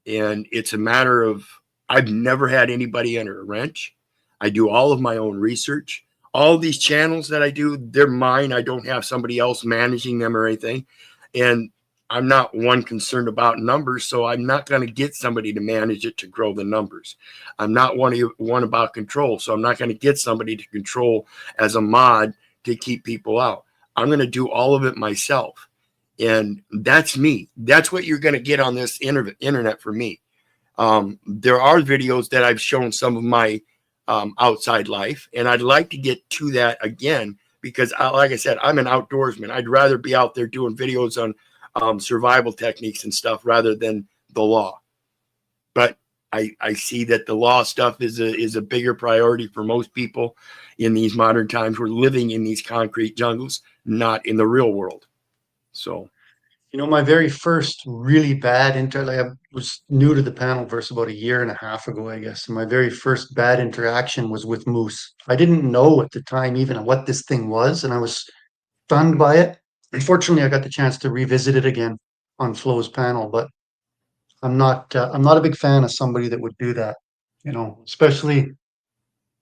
and it's a matter of I've never had anybody under a wrench. I do all of my own research. All these channels that I do, they're mine. I don't have somebody else managing them or anything, and I'm not one concerned about numbers, so I'm not going to get somebody to manage it to grow the numbers. I'm not one about control, so I'm not going to get somebody to control as a mod to keep people out. I'm going to do all of it myself. And that's me. That's what you're going to get on this internet for me. There are videos that I've shown some of my outside life, and I'd like to get to that again because, like I said, I'm an outdoorsman. I'd rather be out there doing videos on survival techniques and stuff rather than the law. But I see that the law stuff is a bigger priority for most people in these modern times. We're living in these concrete jungles, not in the real world. So, my very first really bad I was new to the panel verse about 1.5 years ago, I guess. And my very first bad interaction was with Moose. I didn't know at the time even what this thing was, and I was stunned by it. Unfortunately, I got the chance to revisit it again on Flo's panel, but I'm not a big fan of somebody that would do that, especially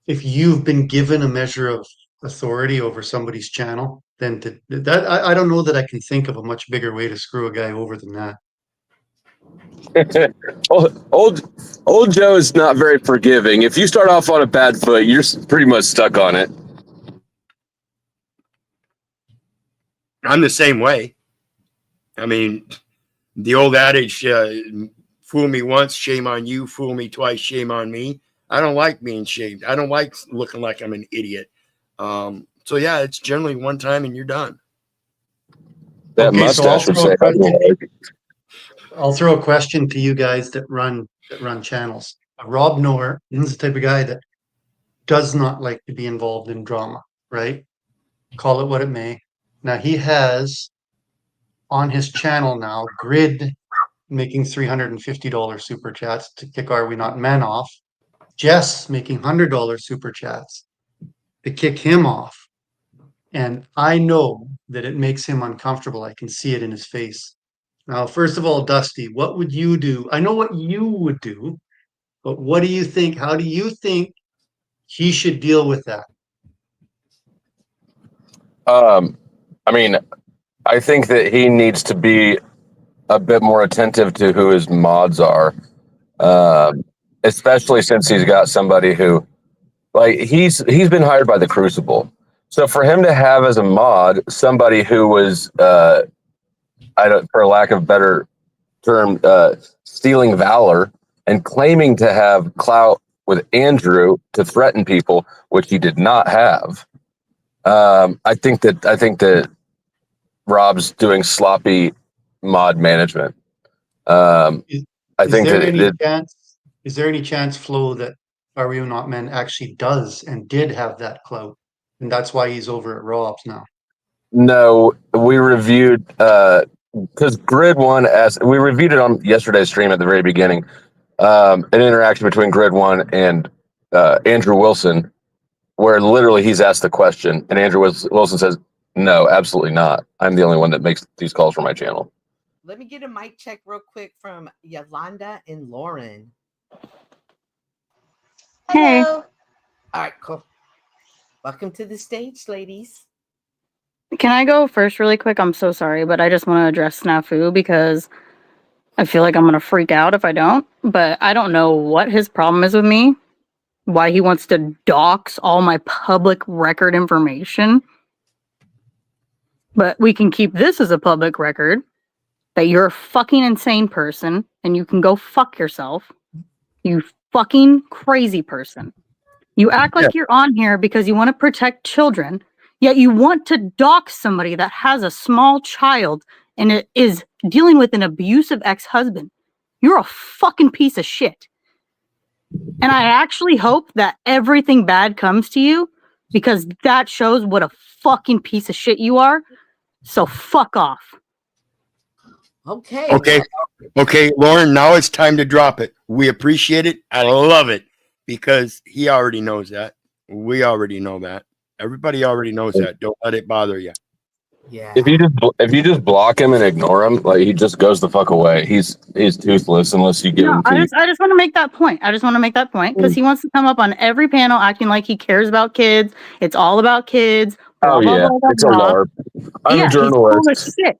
if you've been given a measure of authority over somebody's channel. Then I don't know that I can think of a much bigger way to screw a guy over than that. old Joe is not very forgiving. If you start off on a bad foot, you're pretty much stuck on it. I'm the same way. I mean, the old adage, fool me once, shame on you. Fool me twice, shame on me. I don't like being shamed. I don't like looking like I'm an idiot. So, yeah, it's generally one time and you're done. That mustache would say, I'll throw a question to you guys that run channels. Rob Noer is the type of guy that does not like to be involved in drama, right? Call it what it may. Now, he has on his channel now Grid making $350 super chats to kick Are We Not Men off. Jess making $100 super chats to kick him off. And I know that it makes him uncomfortable. I can see it in his face. Now, first of all, Dusty, what would you do? I know what you would do, but what do you think? How do you think he should deal with that? I mean, I think that he needs to be a bit more attentive to who his mods are, especially since he's got somebody who Like he's been hired by the Crucible. So for him to have as a mod somebody who was for lack of a better term, stealing valor and claiming to have clout with Andrew to threaten people, which he did not have. I think that Rob's doing sloppy mod management. Is there any chance, Flo, that Are We Not Men actually does and did have that clout, and that's why he's over at Rob's now? No, we reviewed because Grid One we reviewed it on yesterday's stream at the very beginning. An interaction between Grid One and Andrew Wilson, where literally he's asked the question, and Andrew Wilson says, "No, absolutely not. I'm the only one that makes these calls for my channel." Let me get a mic check real quick from Yolanda and Lauren. Hey. All right, cool. Welcome to the stage, ladies. Can I go first really quick? I'm so sorry, but I just want to address Snafu because I feel like I'm going to freak out if I don't. But I don't know what his problem is with me, why he wants to dox all my public record information. But we can keep this as a public record that you're a fucking insane person and you can go fuck yourself. You fucking crazy person. You act like you're on here because you want to protect children, yet you want to dox somebody that has a small child and it is dealing with an abusive ex-husband. You're a fucking piece of shit. And I actually hope that everything bad comes to you because that shows what a fucking piece of shit you are. So fuck off. Okay. Okay, Lauren, now it's time to drop it. We appreciate it. I love it because he already knows that. We already know that. Everybody already knows that. Don't let it bother you. Yeah. If you just block him and ignore him, like he just goes the fuck away. He's toothless unless you give him teeth. I just want to make that point. I just want to make that point because he wants to come up on every panel acting like he cares about kids. It's all about kids. Oh yeah, it's a LARP. I'm a journalist. He's full of shit.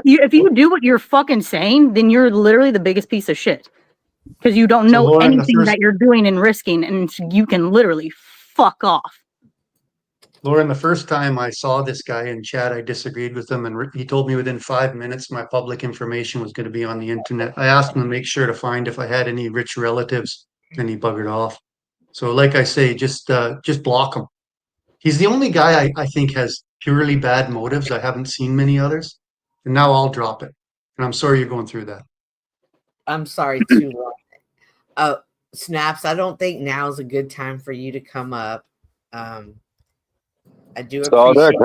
If you do what you're fucking saying, then you're literally the biggest piece of shit because you don't know Lauren, anything that you're doing and risking, and you can literally fuck off. Lauren, the first time I saw this guy in chat, I disagreed with him, and he told me within 5 minutes my public information was going to be on the internet. I asked him to make sure to find if I had any rich relatives, and he buggered off. So, like I say, just block him. He's the only guy I think has purely bad motives. I haven't seen many others, and now I'll drop it. And I'm sorry you're going through that. I'm sorry too. Snaps, I don't think now's a good time for you to come up. I do appreciate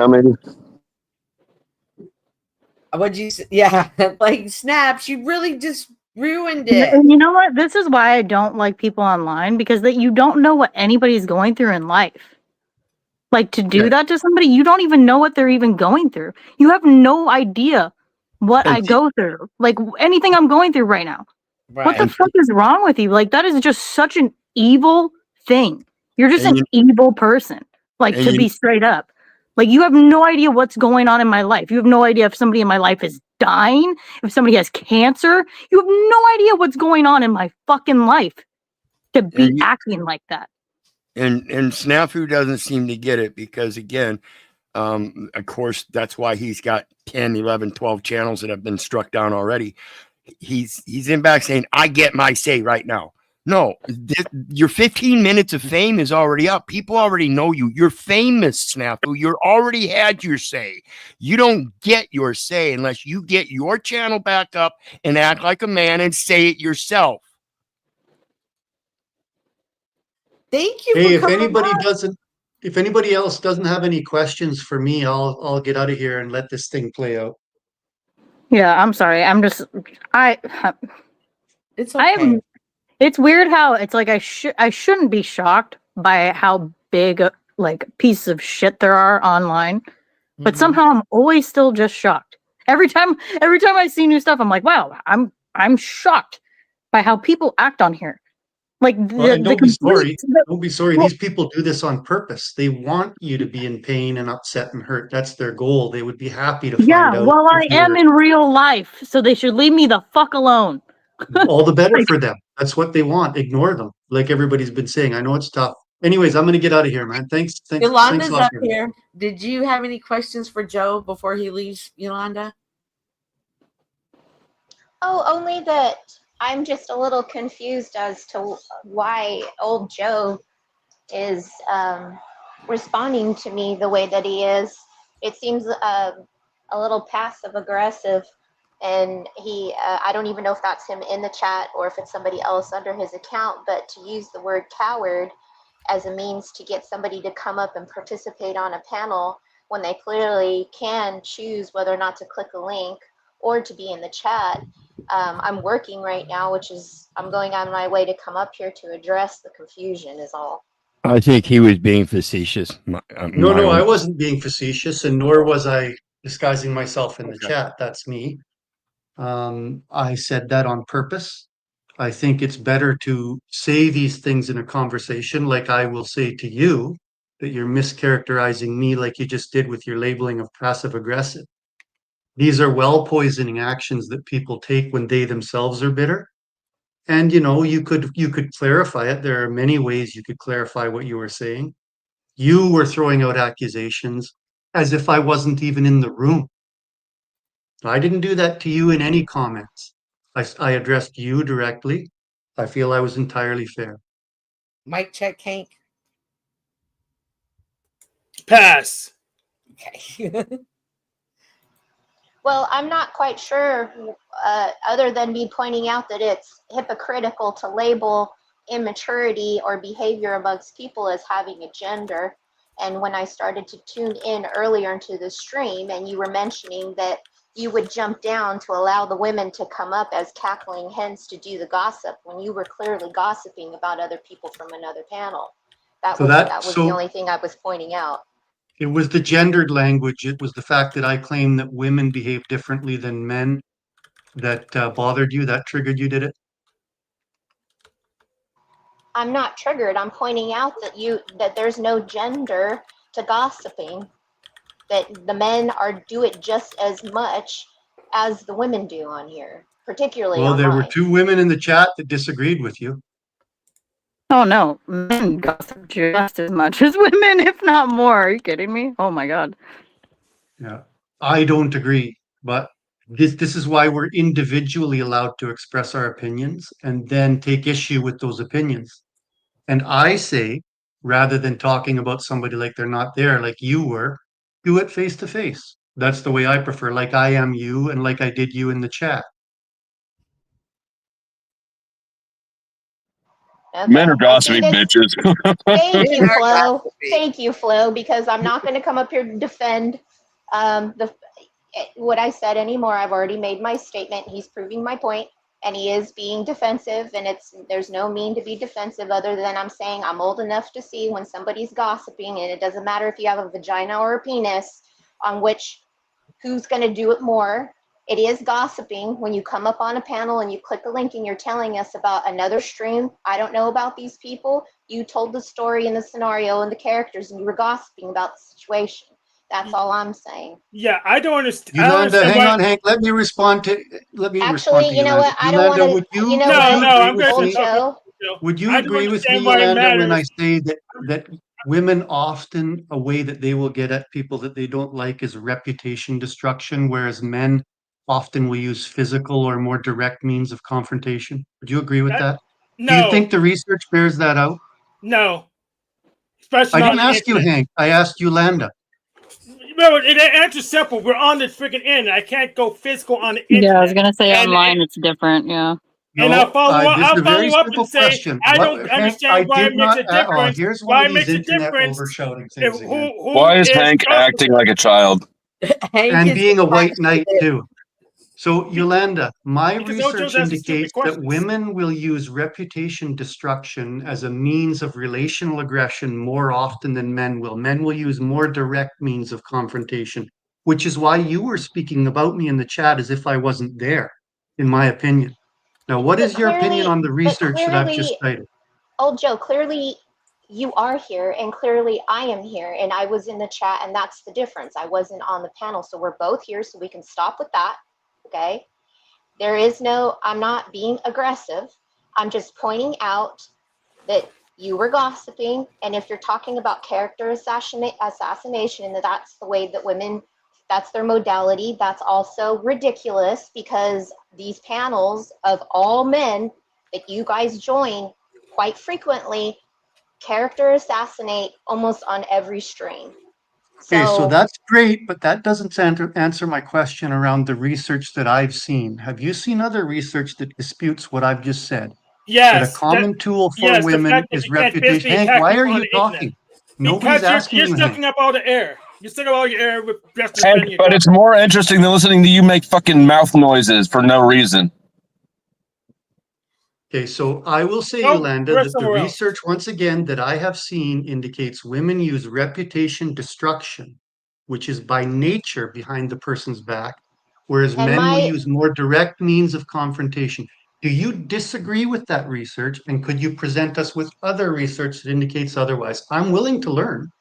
what'd you say? Yeah, like Snaps, you really just ruined it. And you know what? This is why I don't like people online because you don't know what anybody's going through in life. Like to do that to somebody, you don't even know what they're even going through. You have no idea what I go through. Like anything I'm going through right now. Right. What the fuck is wrong with you? Like that is just such an evil thing. You're just an evil person. Like to be straight up. Like you have no idea what's going on in my life. You have no idea if somebody in my life is dying, if somebody has cancer. You have no idea what's going on in my fucking life to be acting like that. And Snafu doesn't seem to get it because again, of course, that's why he's got 10, 11, 12 channels that have been struck down already. He's in back saying, I get my say right now. No, your 15 minutes of fame is already up. People already know you. You're famous, Snafu. You already had your say. You don't get your say unless you get your channel back up and act like a man and say it yourself. Thank you. Hey, if anybody else doesn't have any questions for me, I'll get out of here and let this thing play out. Yeah, I'm sorry. It's okay. It's weird how it's like I shouldn't be shocked by how big like pieces of shit there are online, but somehow I'm always still just shocked. Every time I see new stuff, I'm like, wow, I'm shocked by how people act on here. Like don't be sorry. These people do this on purpose. They want you to be in pain and upset and hurt. That's their goal. They would be happy to find out. Well, I am in real life, so they should leave me the fuck alone. All the better for them. That's what they want. Ignore them. Like everybody's been saying. I know it's tough. Anyways, I'm gonna get out of here, man. Thanks a Yolanda's lot. up here. Did you have any questions for Joe before he leaves, Yolanda? Oh, only that I'm just a little confused as to why old Joe is responding to me the way that he is. It seems a little passive aggressive, and I don't even know if that's him in the chat or if it's somebody else under his account, but to use the word coward as a means to get somebody to come up and participate on a panel when they clearly can choose whether or not to click a link or to be in the chat. I'm working right now, which is I'm going on my way to come up here to address the confusion is all. I think he was being facetious. No, I wasn't being facetious, and nor was I disguising myself in the chat. That's me. I said that on purpose. I think it's better to say these things in a conversation, like I will say to you that you're mischaracterizing me like you just did with your labeling of passive aggressive. These are well poisoning actions that people take when they themselves are bitter. And you could clarify it. There are many ways you could clarify what you were saying. You were throwing out accusations as if I wasn't even in the room. I didn't do that to you in any comments. I addressed you directly. I feel I was entirely fair. Mic check, Hank. Pass. Okay. Well, I'm not quite sure, other than me pointing out that it's hypocritical to label immaturity or behavior amongst people as having a gender. And when I started to tune in earlier into the stream, and you were mentioning that you would jump down to allow the women to come up as cackling hens to do the gossip when you were clearly gossiping about other people from another panel. That was the only thing I was pointing out. It was the gendered language. It was the fact that I claim that women behave differently than men that bothered you, that triggered you, did it? I'm not triggered. I'm pointing out that there's no gender to gossiping, that the men do it just as much as the women do on here, particularly Well, there were online. 2 women in the chat that disagreed with you. Oh no, men gossip just as much as women, if not more. Are you kidding me? Oh my god. Yeah, I don't agree, but this is why we're individually allowed to express our opinions and then take issue with those opinions. And I say, rather than talking about somebody like they're not there, like you were, do it face to face. That's the way I prefer, like I am you and like I did you in the chat. Okay. Men are gossiping bitches. Thank you, Flo. Thank you, Flo, because I'm not going to come up here to defend what I said anymore. I've already made my statement. He's proving my point, and he is being defensive, and there's no mean to be defensive other than I'm saying I'm old enough to see when somebody's gossiping, and it doesn't matter if you have a vagina or a penis, on who's going to do it more. It is gossiping when you come up on a panel and you click a link and you're telling us about another stream. I don't know about these people. You told the story and the scenario and the characters, and you were gossiping about the situation. That's all I'm saying. Yeah, I don't understand. Yolanda, hang on, Hank. Let me respond to Actually, you know what? I don't Yolanda, want to. would you I'm agree going with to me? talk. Would you I don't agree with me, understand why it Yolanda, when I matters. say that women often, a way that they will get at people that they don't like is reputation destruction, whereas men often will use physical or more direct means of confrontation? Would you agree with that? No. Do you think the research bears that out? No. Especially I on didn't the ask you, internet. Hank. I asked Yolanda. Remember, the answer's simple. We're on the freaking internet. I can't go physical on the internet. Yeah, I was gonna say And- online it's different, yeah. And I'll follow up. This is I'll a very follow up simple and say question. I What- don't Hank, understand I why it did makes a not- difference. here's one Why of it makes these a internet difference. overshouting if things again. Why is Hank acting like a child? And being a white knight too. So He- Yolanda, my because Ojo, research that's a stupid indicates that question. women will use reputation destruction as a means of relational aggression more often than men will. Men will use more direct means of confrontation, which is why you were speaking about me in the chat as if I wasn't there, in my opinion. Now, what is your opinion on the research that I've just cited? Old Joe, clearly you are here and clearly I am here, and I was in the chat, and that's the difference. I wasn't on the panel, so we're both here, so we can stop with that. Okay, I'm not being aggressive. I'm just pointing out that You were gossiping, and if you're talking about character assassination, and that's the way that women, that's their modality, that's also ridiculous, because these panels of all men that you guys join quite frequently character assassinate almost on every stream. Okay, so that's great, but that doesn't answer my question around the research that I've seen. Have you seen other research that disputes what I've just said? That a Yes. common tool for yes, the women fact that is you can't reputation. physically Hank, attack why people are on you the internet. talking? Nobody's Because asking you're you, Hank. sucking up all the air. You're sucking up all your air with just Hank, defending but your it's more interesting than listening to you make fucking mouth noises for no reason. Okay, so I will say, No, Yolanda, we're that the somewhere else. research, once again, that I have seen indicates women use reputation destruction, which is by nature behind the person's back, whereas And men will my use more direct means of confrontation. Do you disagree with that research? And could you present us with other research that indicates otherwise? I'm willing to learn.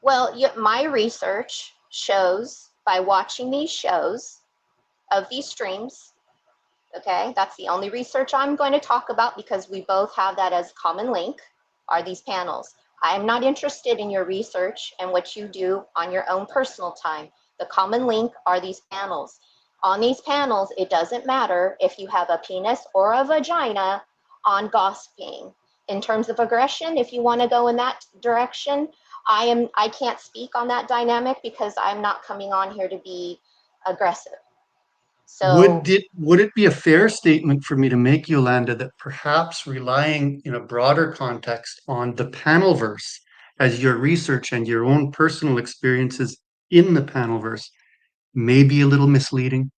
Well, my research shows by watching these shows of these streams, okay, that's the only research I'm going to talk about, because we both have that as common link, are these panels. I'm not interested in your research and what you do on your own personal time. The common link are these panels. On these panels, it doesn't matter if you have a penis or a vagina on gossiping. In terms of aggression, if you want to go in that direction, I can't speak on that dynamic because I'm not coming on here to be aggressive. So Would it be a fair statement for me to make, Yolanda, that perhaps relying in a broader context on the panelverse as your research and your own personal experiences in the panelverse may be a little misleading?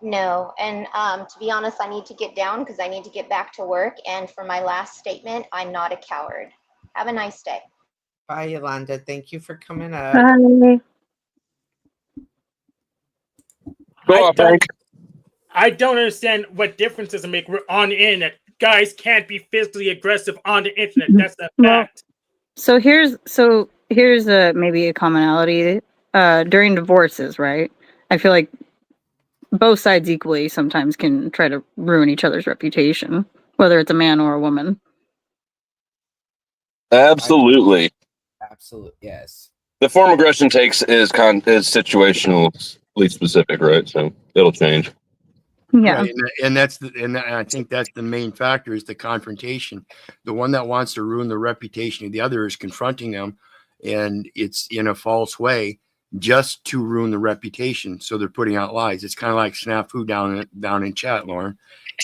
no, and to be honest, I need to get down because I need to get back to work. And for my last statement, I'm not a coward. Have a nice day. Bye, Yolanda. Thank you for coming up. Bye. I don't understand what difference does it make. We're on the internet. Guys can't be physically aggressive on the internet. That's a fact. So here's maybe a commonality during divorces, right? I feel like both sides equally sometimes can try to ruin each other's reputation, whether it's a man or a woman. Absolutely. Absolutely, yes. The form aggression takes is situationally specific, right? So it'll change. Yeah. Right, and I think that's the main factor is the confrontation. The one that wants to ruin the reputation of the other is confronting them, and it's in a false way just to ruin the reputation. So they're putting out lies. It's kind of like Snafu down in chat, Lauren.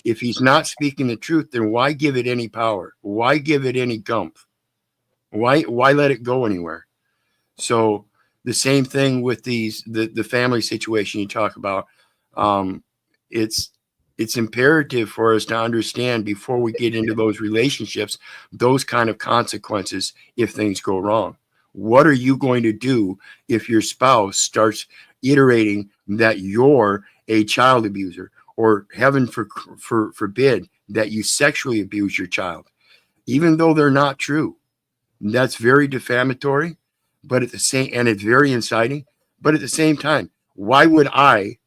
If he's not speaking the truth, then why give it any power? Why give it any gumph? Why let it go anywhere? So the same thing with the family situation you talk about. It's imperative for us to understand before we get into those relationships, those kind of consequences if things go wrong. What are you going to do if your spouse starts iterating that you're a child abuser, or heaven forbid that you sexually abuse your child, even though they're not true? That's very defamatory, but it's very inciting. But at the same time, why would I,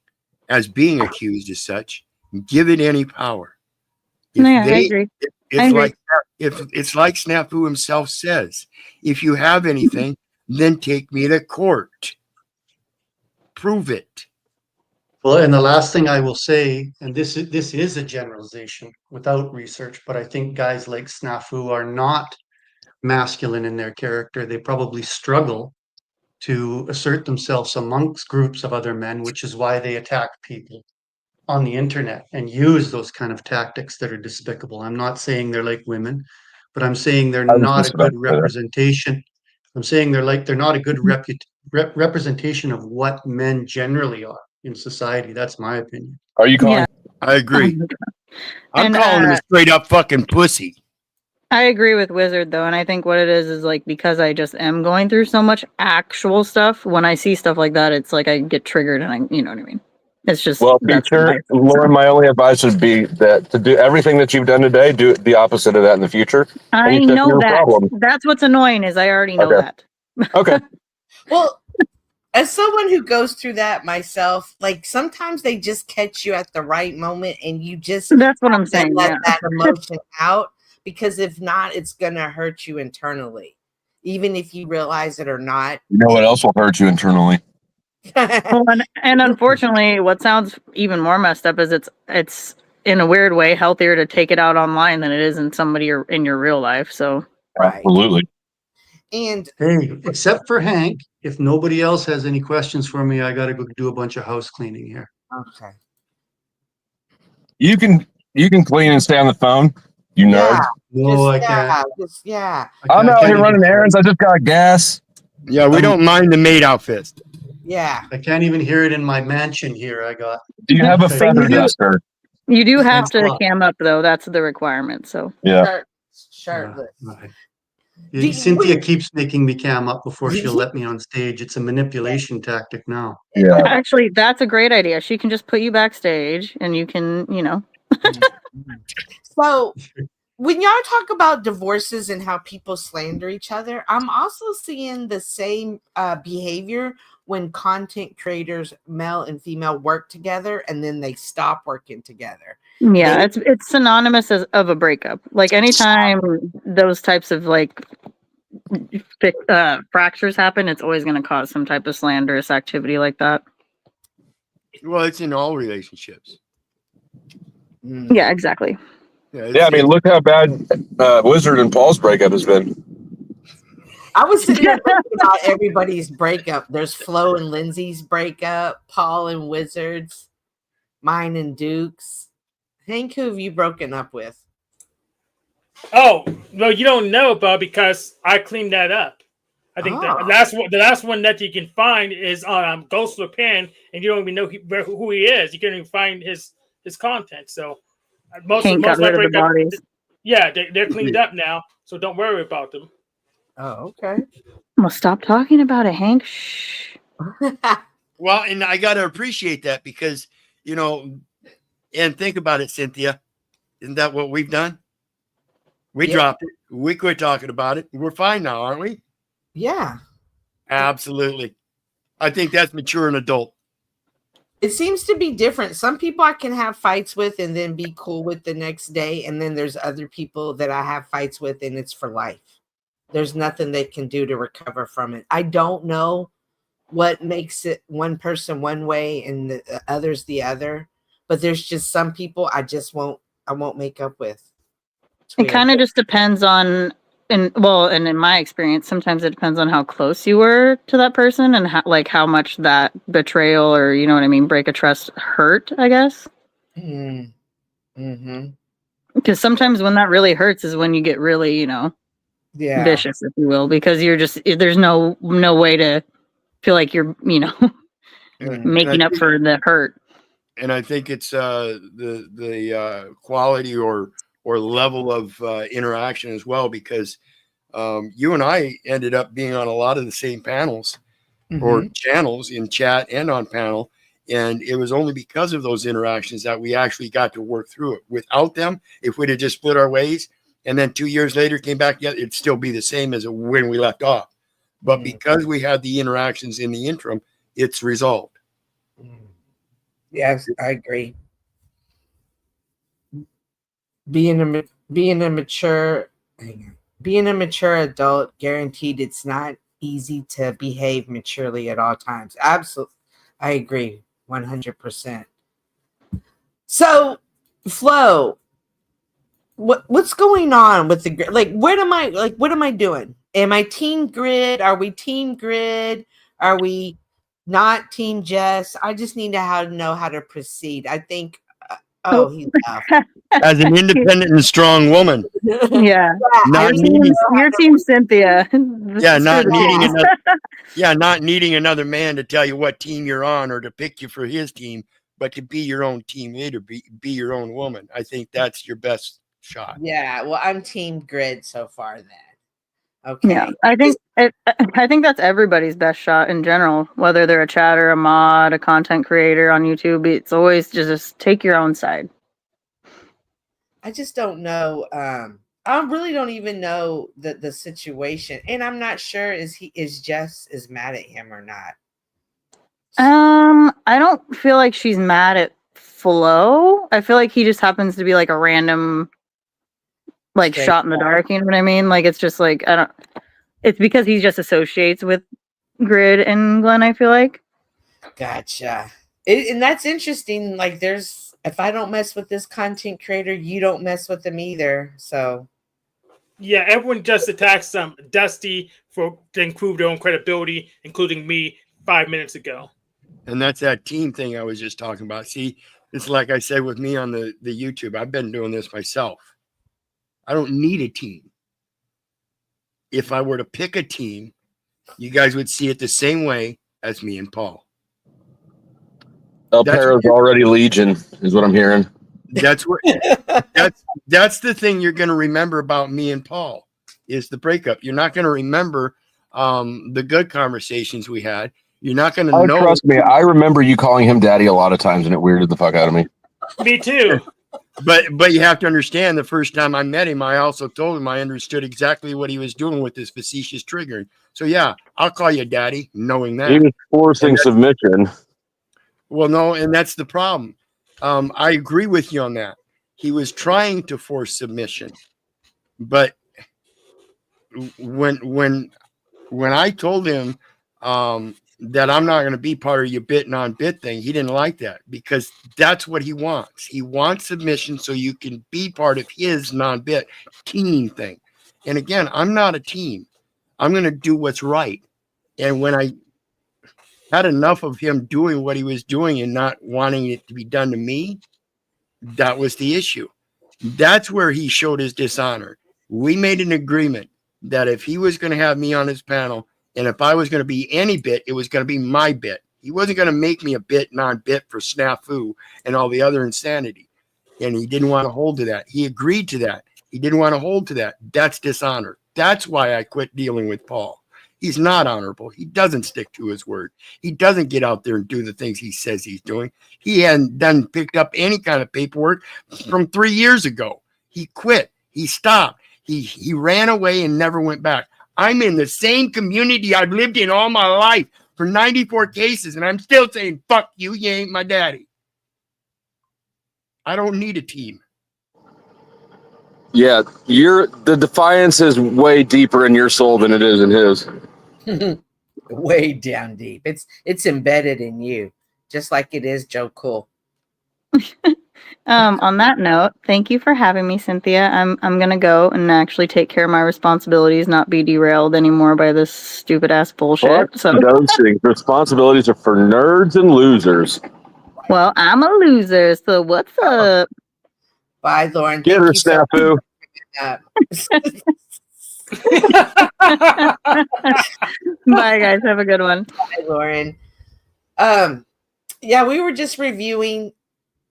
as being accused as such, give it any power? I agree. It's like Snafu himself says, if you have anything, then take me to court. Prove it. Well, and the last thing I will say, and this is a generalization without research, but I think guys like Snafu are not masculine in their character. They probably struggle to assert themselves amongst groups of other men, which is why they attack people on the internet and use those kind of tactics that are despicable. I'm not saying they're like women, but I'm saying they're not a good representation. I'm saying they're not a good representation of what men generally are in society. That's my opinion. Are you calling? I agree. I'm And, calling him a straight up fucking pussy. I agree with Wizard though, and I think what it is like because I just am going through so much actual stuff. When I see stuff like that, it's like I get triggered, and you know what I mean. It's just Lauren. My only advice would be that to do everything that you've done today, do the opposite of that in the future. I know that. That's what's annoying is I already know that. Okay. Well, As someone who goes through that myself, like sometimes they just catch you at the right moment and you just That's what I'm have to saying. let Yeah. that emotion out, because if not, it's gonna hurt you internally, even if you realize it or not. You know what else will hurt you internally? Well, and unfortunately, what sounds even more messed up is it's in a weird way healthier to take it out online than it is in somebody or in your real life. So Right. Absolutely. And Hey, except for Hank, if nobody else has any questions for me, I gotta go do a bunch of house cleaning here. okay. You can clean and stay on the phone. You Yeah. nerd. No, I Just, can't. yeah, just, yeah. I'm I out can't here even running errands. I just got gas. Yeah, we don't mind the maid outfits. Yeah. I can't even hear it in my mansion here. I got. Do you have a But feather you do- duster? you do have Thanks a to lot. cam up though. That's the requirement. So Yeah. Shirtless. Right. Do you- Cynthia keeps making me cam up before she'll let me on stage. It's a manipulation tactic now. Yeah. actually, that's a great idea. She can just put you backstage, and you can, So when y'all talk about divorces and how people slander each other, I'm also seeing the same behavior when content creators, male and female, work together and then they stop working together. Yeah, it's synonymous of a breakup. Like anytime those types of fractures happen, it's always going to cause some type of slanderous activity like that. Well, it's in all relationships. Yeah, exactly. Yeah, I mean, look how bad Wizard and Paul's breakup has been. I was sitting there thinking about everybody's breakup. There's Flo and Lindsay's breakup, Paul and Wizards, mine and Duke's. Hank, who have you broken up with? Oh, well, you don't know, Bob, because I cleaned that up. I think the last one that you can find is on Ghost Pen, and you don't even know who he is. You can't even find his content. So most Hank got my rid of the breakup, bodies. yeah, they're cleaned up now, so don't worry about them. Oh, okay. Well, stop talking about it, Hank. Shh. Well, and I got to appreciate that because, and think about it, Cynthia. Isn't that what we've done? We dropped it. We quit talking about it. We're fine now, aren't we? Yeah. Absolutely. I think that's mature and adult. It seems to be different. Some people I can have fights with and then be cool with the next day. And then there's other people that I have fights with and it's for life. There's nothing they can do to recover from it. I don't know what makes it one person one way and the others the other, but there's just some people I won't make up with. It kind of just depends on, and in my experience, sometimes it depends on how close you were to that person and how much that betrayal or, you know what I mean, break a trust hurt, I guess. Mm-hmm. Because sometimes when that really hurts is when you get really, vicious, if you will, because there's no way to feel like you're, making up for the hurt. And I think it's the quality or level of interaction as well, because you and I ended up being on a lot of the same panels or channels in chat and on panel. And it was only because of those interactions that we actually got to work through it. Without them, if we'd have just split our ways and then 2 years later came back together, it'd still be the same as when we left off. But because we had the interactions in the interim, it's resolved. Yes, I agree. Being a mature adult, guaranteed it's not easy to behave maturely at all times. Absolutely. I agree 100%. So, Flo, what's going on with the what am I doing? Am I team Grid? Are we team Grid? Are we not team Jess? I just need to know how to proceed. I think he left. As an independent and strong woman. Yeah. Your team Cynthia. Yeah, not needing another man to tell you what team you're on or to pick you for his team, but to be your own team leader, be your own woman. I think that's your best shot. Yeah, well, I'm team Grid so far then. Okay. Yeah, I think that's everybody's best shot in general, whether they're a chatter, a mod, a content creator on YouTube. It's always just take your own side. I just don't know. I really don't even know the situation, and I'm not sure is Jess is mad at him or not. I don't feel like she's mad at Flo. I feel like he just happens to be like a random, like shot in the dark. You know what I mean? Like it's just like I don't. It's because he just associates with Grid and Glenn. I feel like. Gotcha. And that's interesting. Like, if I don't mess with this content creator, you don't mess with them either. So. Yeah, everyone just attacks Dusty to improve their own credibility, including me 5 minutes ago. And that's that team thing I was just talking about. See, it's like I said with me on the YouTube. I've been doing this myself. I don't need a team. If I were to pick a team, you guys would see it the same way as me and Paul. El Perro's already Legion, is what I'm hearing. That's what that's the thing you're going to remember about me and Paul is the breakup. You're not going to remember the good conversations we had. You're not going to know. Trust me, I remember you calling him daddy a lot of times, and it weirded the fuck out of me. Me too. But you have to understand, the first time I met him, I also told him I understood exactly what he was doing with this facetious triggering. So yeah, I'll call you daddy, knowing that. He was forcing submission. Well, no, and that's the problem. I agree with you on that. He was trying to force submission, but when I told him that I'm not going to be part of your bit non-bit thing, he didn't like that because that's what he wants. He wants submission so you can be part of his non-bit team thing. And again, I'm not a team. I'm going to do what's right. And when I had enough of him doing what he was doing and not wanting it to be done to me, that was the issue. That's where he showed his dishonor. We made an agreement that if he was going to have me on his panel, and if I was going to be any bit, it was going to be my bit. He wasn't going to make me a bit non-bit for snafu and all the other insanity. And he didn't want to hold to that. He agreed to that. He didn't want to hold to that. That's dishonor. That's why I quit dealing with Paul. He's not honorable. He doesn't stick to his word. He doesn't get out there and do the things he says he's doing. He hadn't picked up any kind of paperwork from 3 years ago. He quit. He stopped. He ran away and never went back. I'm in the same community I've lived in all my life for 94 cases, and I'm still saying, fuck you, you ain't my daddy. I don't need a team. Yeah, the defiance is way deeper in your soul than it is in his. Way down deep. It's embedded in you, just like it is Joe Cool. On that note, thank you for having me, Cynthia. I'm gonna go and actually take care of my responsibilities, not be derailed anymore by this stupid ass bullshit. So those things, responsibilities are for nerds and losers. Well, I'm a loser, so what's up? Bye, Lauren. Get her, snafu. Bye, guys. Have a good one. Bye, Lauren. Yeah, we were just reviewing.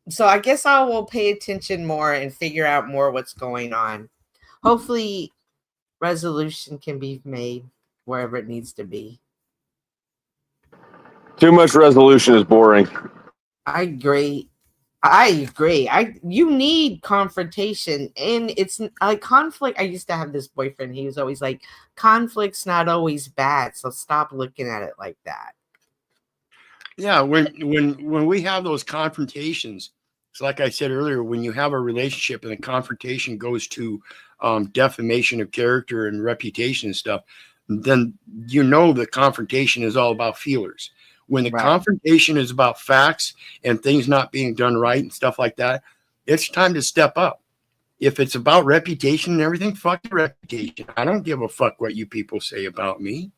So I guess I will pay attention more and figure out more what's going on. Hopefully, resolution can be made wherever it needs to be. Too much resolution is boring. I agree. You need confrontation, and it's like conflict. I used to have this boyfriend. He was always like, conflict's not always bad, so stop looking at it like that. Yeah, when we have those confrontations, it's like I said earlier, when you have a relationship and the confrontation goes to defamation of character and reputation and stuff, then you know the confrontation is all about feelers. When the confrontation is about facts and things not being done right and stuff like that, it's time to step up. If it's about reputation and everything, fuck your reputation. I don't give a fuck what you people say about me.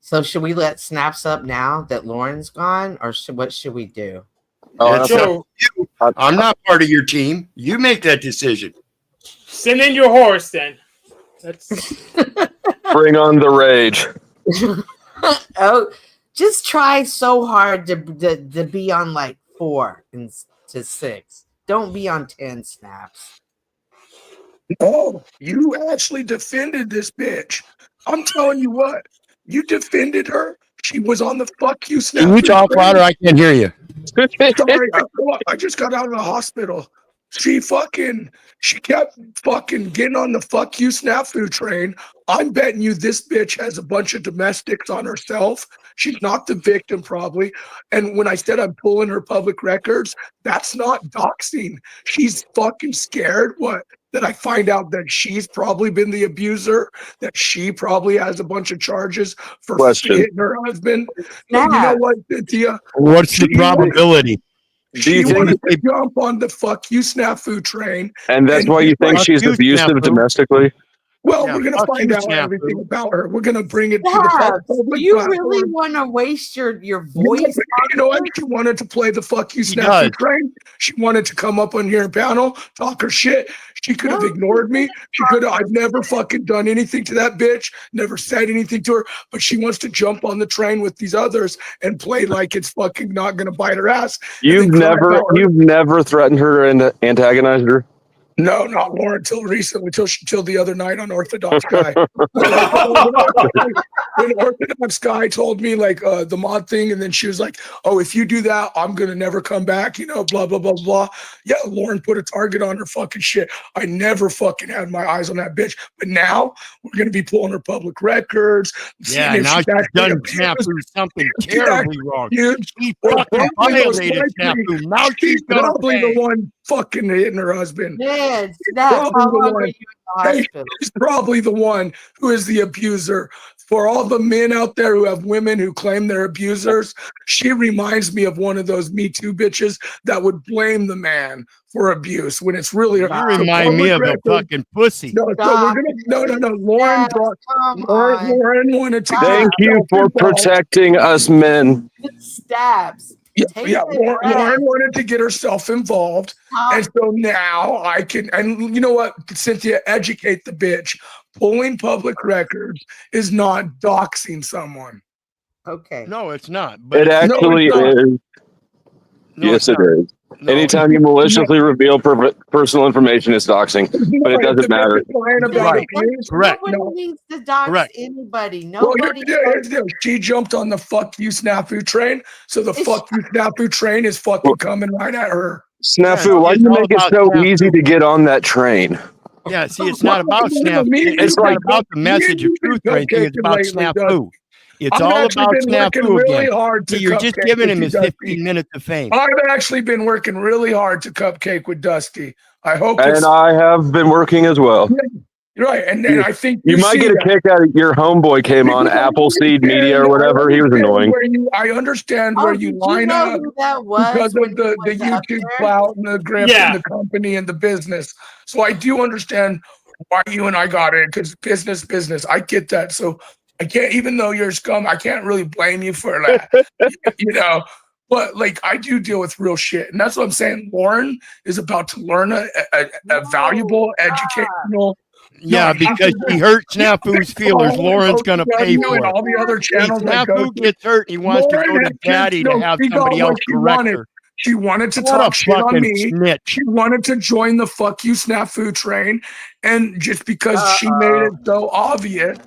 So should we let Snaps up now that Lauren's gone, or what should we do? I'm not part of your team. You make that decision. Send in your horse, then. Bring on the rage. Oh, just try so hard to be on like 4 to 6. Don't be on 10, Snaps. Oh, you actually defended this bitch. I'm telling you what, you defended her. She was on the fuck you snap. Can you talk louder? I can't hear you. Sorry, I just got out of the hospital. She kept fucking getting on the fuck you snafu train. I'm betting you this bitch has a bunch of domestics on herself She's not the victim, probably. And when I said I'm pulling her public records, that's not doxing. She's fucking scared. What? That I find out that she's probably been the abuser, that she probably has a bunch of charges for Question. hitting her husband. But you know what, Cynthia? What's the probability? Do you She wanted think, to jump on the fuck you snafu train. and that's why you think she's abusive domestically? Well, Yeah, we're gonna fuck find you, out snafu. everything about her. We're gonna bring it to Stop. the public Do you platform. really want to waste your You voice? know what? She wanted to play the fuck you She snafu does. train. She wanted to come up on here and panel, talk her shit. She could have No, ignored me. She could have. I've never fucking done anything to that bitch. Never said anything to her. But she wants to jump on the train with these others and play like it's fucking not gonna bite her ass. and You've then cry never about her. you've never threatened her and antagonized her? No, not Lauren. Till recently, till the other night on Orthodox Guy. When Orthodox Guy told me like the mod thing, and then she was like, "Oh, if you do that, I'm gonna never come back." You know, blah blah blah blah. Yeah, Lauren put a target on her fucking shit. I never fucking had my eyes on that bitch, but now we're gonna be pulling her public records. Yeah, seeing if now she's she's actually done abused, snafu something if she's terribly actually wrong. abused, She or fucking probably most violated likely, snafu. Now she's she's gonna probably the pay. one fucking hitting her husband. Man, Snaps, Probably how the long were one. you in the Hey, hospital? she's probably the one who is the abuser. For all the men out there who have women who claim they're abusers, she reminds me of one of those Me Too bitches that would blame the man for abuse when it's really You so remind me public of a record. fucking pussy. No, so we're Stop gonna no. it. Lauren Snaps, brought come on. Lauren wanted to get Thank you for herself involved. protecting us men. Stabs. Yeah, Take yeah. a Lauren breath. wanted to get herself involved, and so now I can. And you know what, Cynthia, educate the bitch. Pulling public records is not doxing someone. Okay. No, it's not. But It actually not. is. No, Yes, it's it not. is. No, Anytime you maliciously reveal personal information, it's doxing, but it If the doesn't matter. bitch is lying about Right. abuse, Correct. Nobody no. needs to dox Correct. anybody. Well, Nobody. here's the deal. She jumped on the fuck you snafu train, so the It's- fuck you snafu train is fucking coming right at her. Snafu, why it's do you all make it about so snafu. easy to get on that train? Yeah, see, it's not about snafu. Me, It's like- not about the message of truth or anything. It's about snafu. It's all actually about been working snafu really again. hard to See, you're just cupcake giving with him you, his Dusty. 15 minutes of fame. I've actually been working really hard to cupcake with Dusty. I hope it's And I have been working as well. right. And then I think You might see get a that. kick out of your homeboy came on Because I Appleseed understand- Media or whatever. He was I understand annoying. where I understand Oh, where did you you line know up who that was because when of the he was up YouTube there? clout and the grip Yeah. and the company and the business. So I do understand why you and I got in because business. I get that. So I can't, even though you're scum, I can't really blame you for that. you know, but like I do deal with real shit, and that's what I'm saying. Lauren is about to learn a valuable educational. Yeah, No, because she hurt Snafu's feelers. Lauren's gonna pay and for it. all the other See, channels I go Snafu to. gets hurt. He wants to go Lauren to had daddy kids, to have she got somebody what else she correct wanted. her. She wanted to What a talk shit on fucking me. snitch. She wanted to join the fuck you snafu train, and just because she made it so obvious.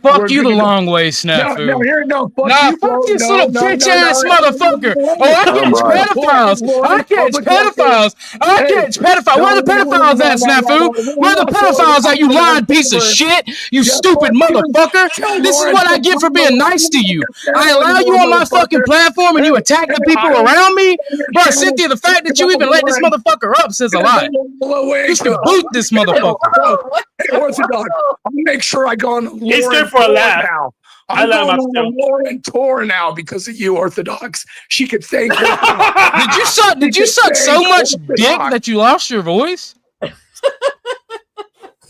Fuck we're you the gonna- long way, No, Snafu. fuck Nah, you, fuck bro. this No, little no, bitch no, ass no. motherfucker. Oh, I catch right. pedophiles. I catch pedophiles. I Hey, catch pedophiles. Where the pedophiles at, Snafu? Where the pedophiles at, you lying piece of shit? You stupid motherfucker. This is what I get for being nice to you. I allow you on my fucking platform and you attack the people around me? Bro, Cynthia, the fact that you even let this motherfucker up says a lot. You should boot this motherfucker. Hey, Orthodox, I'll make sure I go on the He's Lauren good for a tour laugh. now. I I'm let him going up on still. the Lauren tour now because of you, Orthodox. She could thank Orthodox. Did you suck so much dick that you lost your voice?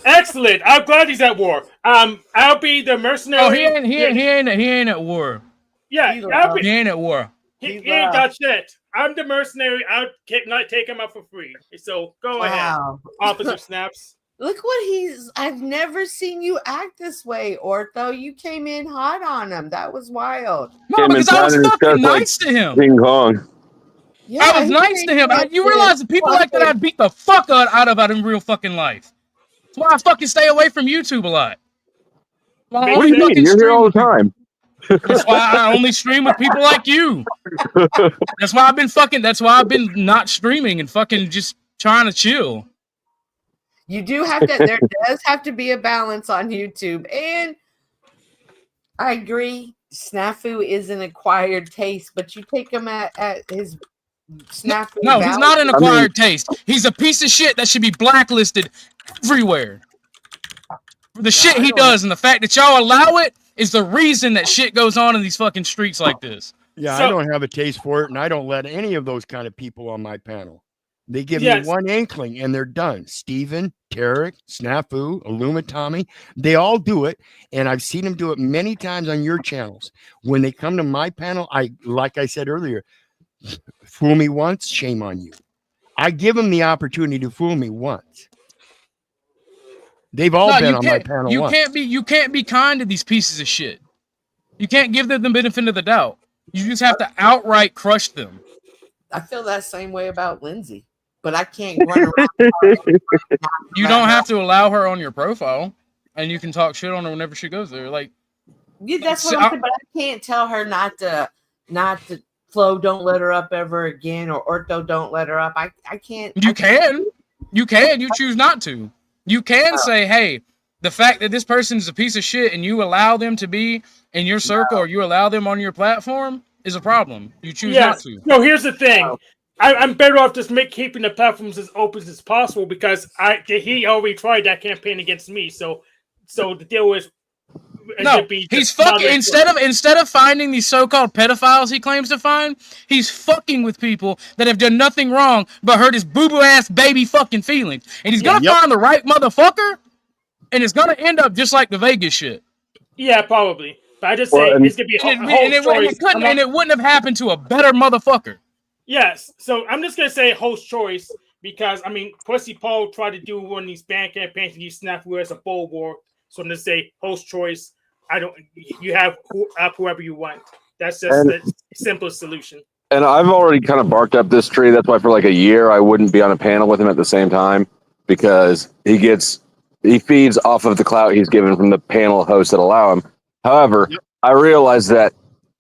Excellent. I'm glad he's at war. I'll be the mercenary. Oh, he ain't at war. Yeah, I'll be, He ain't at war. he ain't got shit. I'm the mercenary. I'll not take him out for free. So go Wow. ahead, Officer Snaps. Look what I've never seen you act this way, Ortho. You came in hot on him. That was wild. No, because I was fucking nice to him. King Kong. Yeah, I was nice to him. You realize that people like that I'd beat the fuck out of in real fucking life. That's why I fucking stay away from YouTube a lot. What do you mean? You're here all the time. That's why I only stream with people like you. That's why I've been not streaming and fucking just trying to chill. You do have to. There does have to be a balance on YouTube, and I agree. Snafu is an acquired taste, but you take him at his snafu. No, he's value. not an acquired taste. He's a piece of shit that should be blacklisted everywhere. For the shit he does, and the fact that y'all allow it is the reason that shit goes on in these fucking streets like this. Yeah, I don't have a taste for it, and I don't let any of those kind of people on my panel. They give me one inkling, and they're done. Steven, Tarek, Snafu, Illumitami, they all do it, and I've seen them do it many times on your channels. When they come to my panel, like I said earlier, fool me once, shame on you. I give them the opportunity to fool me once. They've all been on my panel once. You can't be kind to these pieces of shit. You can't give them the benefit of the doubt. You just have to outright crush them. I feel that same way about Lindsay, but I can't run around. You don't have to allow her on your profile, and you can talk shit on her whenever she goes there. Like, yeah, that's what I'm saying, but I can't tell her not to Flo, don't let her up ever again, or Ortho, don't let her up. I can't. You can. You choose not to. You can say, hey, the fact that this person is a piece of shit and you allow them to be in your circle or you allow them on your platform is a problem. You choose not to. No, here's the thing. I'm better off just keeping the platforms as open as possible because he already tried that campaign against me. So the deal is he's fucking instead of finding these so-called pedophiles he claims to find, he's fucking with people that have done nothing wrong but hurt his boo-boo ass baby fucking feelings. And he's gonna find the right motherfucker, and it's gonna end up just like the Vegas shit. Yeah, probably. But I just say it's gonna be and it wouldn't have happened to a better motherfucker. Yes. So I'm just gonna say host choice because I mean Pussy Paul tried to do one of these ban campaigns and use Snafu as a bulwark. So I'm gonna say host choice. You have whoever you want. That's just the simplest solution. And I've already kind of barked up this tree. That's why for like a year I wouldn't be on a panel with him at the same time because he feeds off of the clout he's given from the panel hosts that allow him. However, I realize that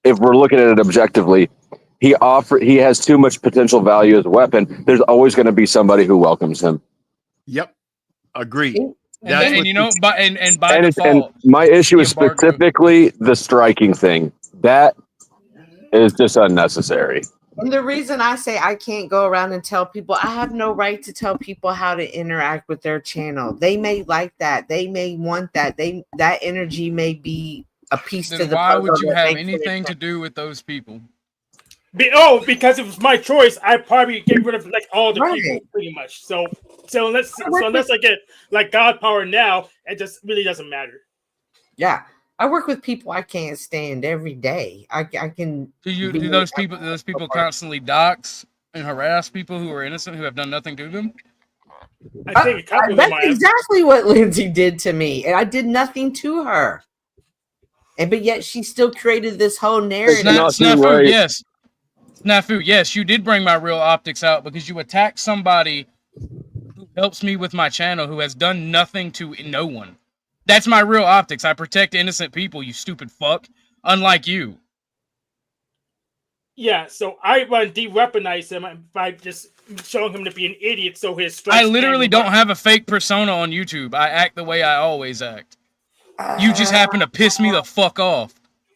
if we're looking at it objectively, he has too much potential value as a weapon. There's always going to be somebody who welcomes him. Yep, agreed. And by default, my issue is specifically the striking thing. That is just unnecessary. And the reason I say I can't go around and tell people, I have no right to tell people how to interact with their channel. They may like that. They may want that. That energy may be a piece to the puzzle. Why would you have anything to do with those people? Because it was my choice, I probably get rid of like all the people pretty much. So unless I get like God power now, it just really doesn't matter. Yeah, I work with people I can't stand every day. I can. Do those people constantly dox and harass people who are innocent who have done nothing to them? I think a couple of them that's exactly what Lindsay did to me, and I did nothing to her. But yet she still created this whole narrative. Snafu, yes, you did bring my real optics out because you attacked somebody who helps me with my channel who has done nothing to no one. That's my real optics. I protect innocent people, you stupid fuck. Unlike you. Yeah, so I want to de-weaponize him by just showing him to be an idiot so his strength. I literally don't have a fake persona on YouTube. I act the way I always act. You just happen to piss me the fuck off.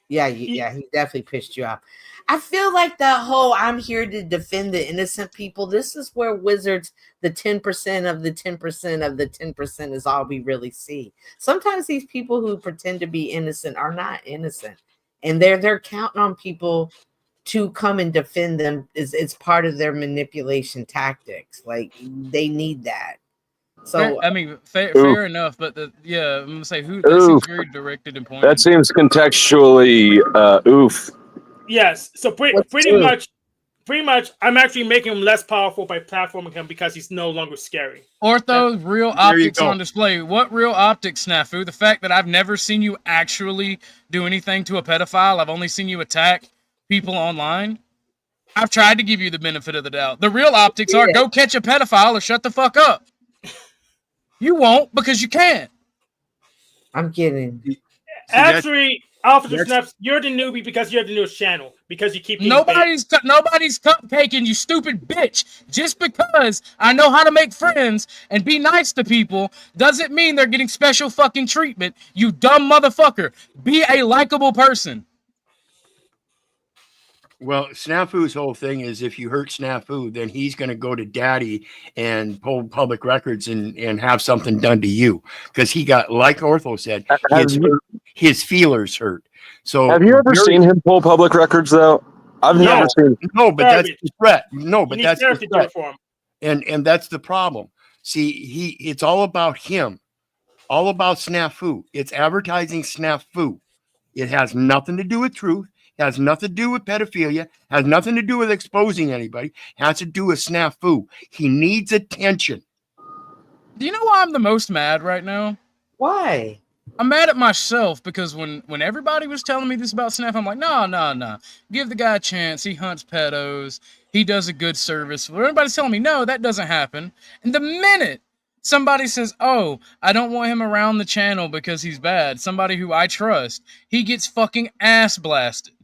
Yeah, he definitely pissed you off. I feel like that whole I'm here to defend the innocent people. This is where Wizards, the 10% of the 10% of the 10% is all we really see. Sometimes these people who pretend to be innocent are not innocent. And they're counting on people to come and defend them. It's part of their manipulation tactics. Like they need that. So I mean, fair enough, but I'm gonna say that seems very directed and pointed. That seems contextually oof. Yes, so pretty much, I'm actually making him less powerful by platforming him because he's no longer scary. Ortho, real optics on display. What real optics, Snafu? The fact that I've never seen you actually do anything to a pedophile. I've only seen you attack people online. I've tried to give you the benefit of the doubt. The real optics are go catch a pedophile or shut the fuck up. You won't because you can't. I'm kidding. Actually, Officer Snaps, you're the newbie because you're the newest channel because you keep getting Nobody's cupcaking, you stupid bitch. Just because I know how to make friends and be nice to people doesn't mean they're getting special fucking treatment. You dumb motherfucker. Be a likable person. Well, Snafu's whole thing is if you hurt Snafu, then he's going to go to daddy and pull public records and have something done to you. Because he got, like Ortho said, his feelers hurt. So have you ever seen him pull public records though? I've never seen. No, but that's the threat. No, but He that's needs the therapy to do threat. it for him. And that's the problem. See, it's all about him, all about Snafu. It's advertising Snafu. It has nothing to do with truth. Has nothing to do with pedophilia, has nothing to do with exposing anybody, has to do with Snafu. He needs attention. Do you know why I'm the most mad right now? Why? I'm mad at myself because when everybody was telling me this about Snap, I'm like, no. Give the guy a chance. He hunts pedos. He does a good service. When everybody's telling me, no, that doesn't happen. And the minute somebody says, oh, I don't want him around the channel because he's bad, somebody who I trust, he gets fucking ass blasted.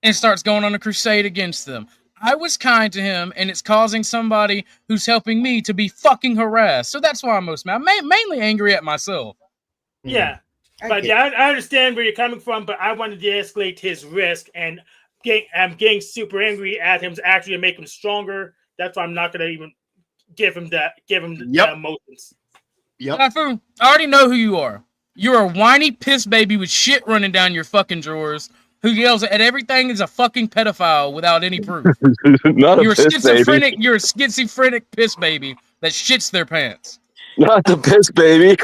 And starts going on a crusade against them. I was kind to him, and it's causing somebody who's helping me to be fucking harassed. So that's why I'm most mad. I'm mainly angry at myself. Yeah. But yeah, I understand where you're coming from, but I want to de-escalate his risk, and I'm getting super angry at him to actually make him stronger. That's why I'm not going to even give him the emotions. Yep. Snafu, I already know who you are. You're a whiny piss baby with shit running down your fucking drawers who yells at everything is a fucking pedophile without any proof. Not You're a piss baby. You're a schizophrenic piss baby that shits their pants. Not the piss baby.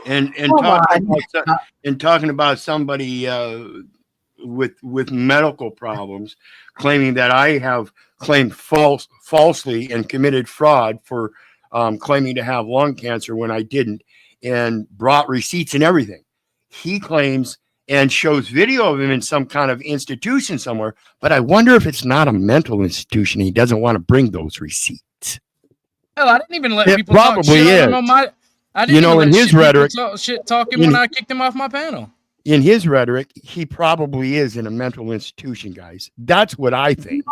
and talking about somebody with medical problems, claiming that I have claimed falsely and committed fraud for claiming to have lung cancer when I didn't, and brought receipts and everything. He claims and shows video of him in some kind of institution somewhere, but I wonder if it's not a mental institution. He doesn't want to bring those receipts. Hell, I didn't even let It people talk probably shit on him is. on my. I didn't You know, even in let his shit people rhetoric- talk him when I kicked him off my panel. In his rhetoric, he probably is in a mental institution, guys. That's what I think.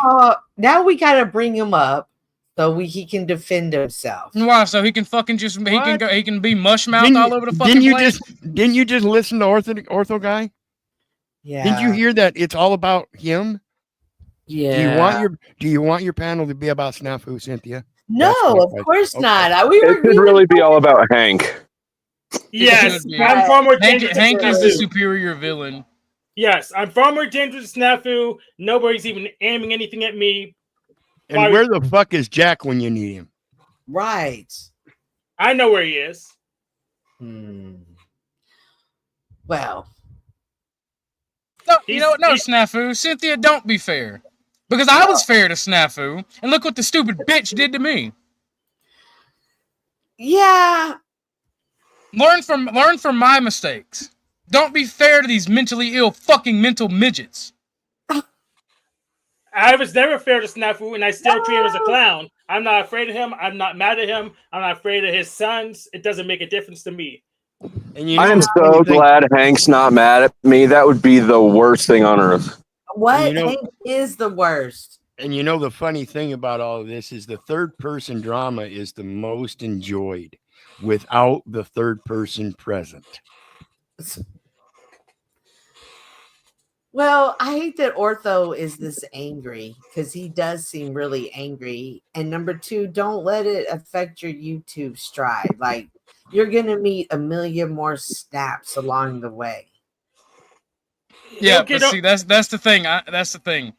Now we got to bring him up so he can defend himself. Why? So he can fucking just he can be mush mouth all over the fucking Didn't you place. didn't you just listen to Ortho guy? Yeah. Didn't you hear that it's all about him? Yeah. Do you want your panel to be about Snafu, Cynthia? No, That's my of question. course Okay. not. It could really be all about Hank. Yes, It should be. I'm far more dangerous. Hank than is the Snafu. superior villain. Yes, I'm far more dangerous than Snafu. Nobody's even aiming anything at me. And where the fuck is Jack when you need him? Right. I know where he is. Well, No, you know what? No, Snafu. Cynthia, don't be fair. Because I was fair to Snafu, and look what the stupid bitch did to me. Yeah. Learn from my mistakes. Don't be fair to these mentally ill fucking mental midgets. I was never fair to Snafu, and I still treat him as a clown. I'm not afraid of him. I'm not mad at him. I'm not afraid of his sons. It doesn't make a difference to me. And you know I am the so funny thing- glad Hank's not mad at me. That would be the worst thing on earth. What You know- Hank is the worst? And you know the funny thing about all of this is the third person drama is the most enjoyed without the third person present. Well, I hate that Ortho is this angry because he does seem really angry. And number two, don't let it affect your YouTube stride. Like, you're gonna meet a million more snaps along the way. Yeah, Okay, but don't- see, that's the thing. That's the thing.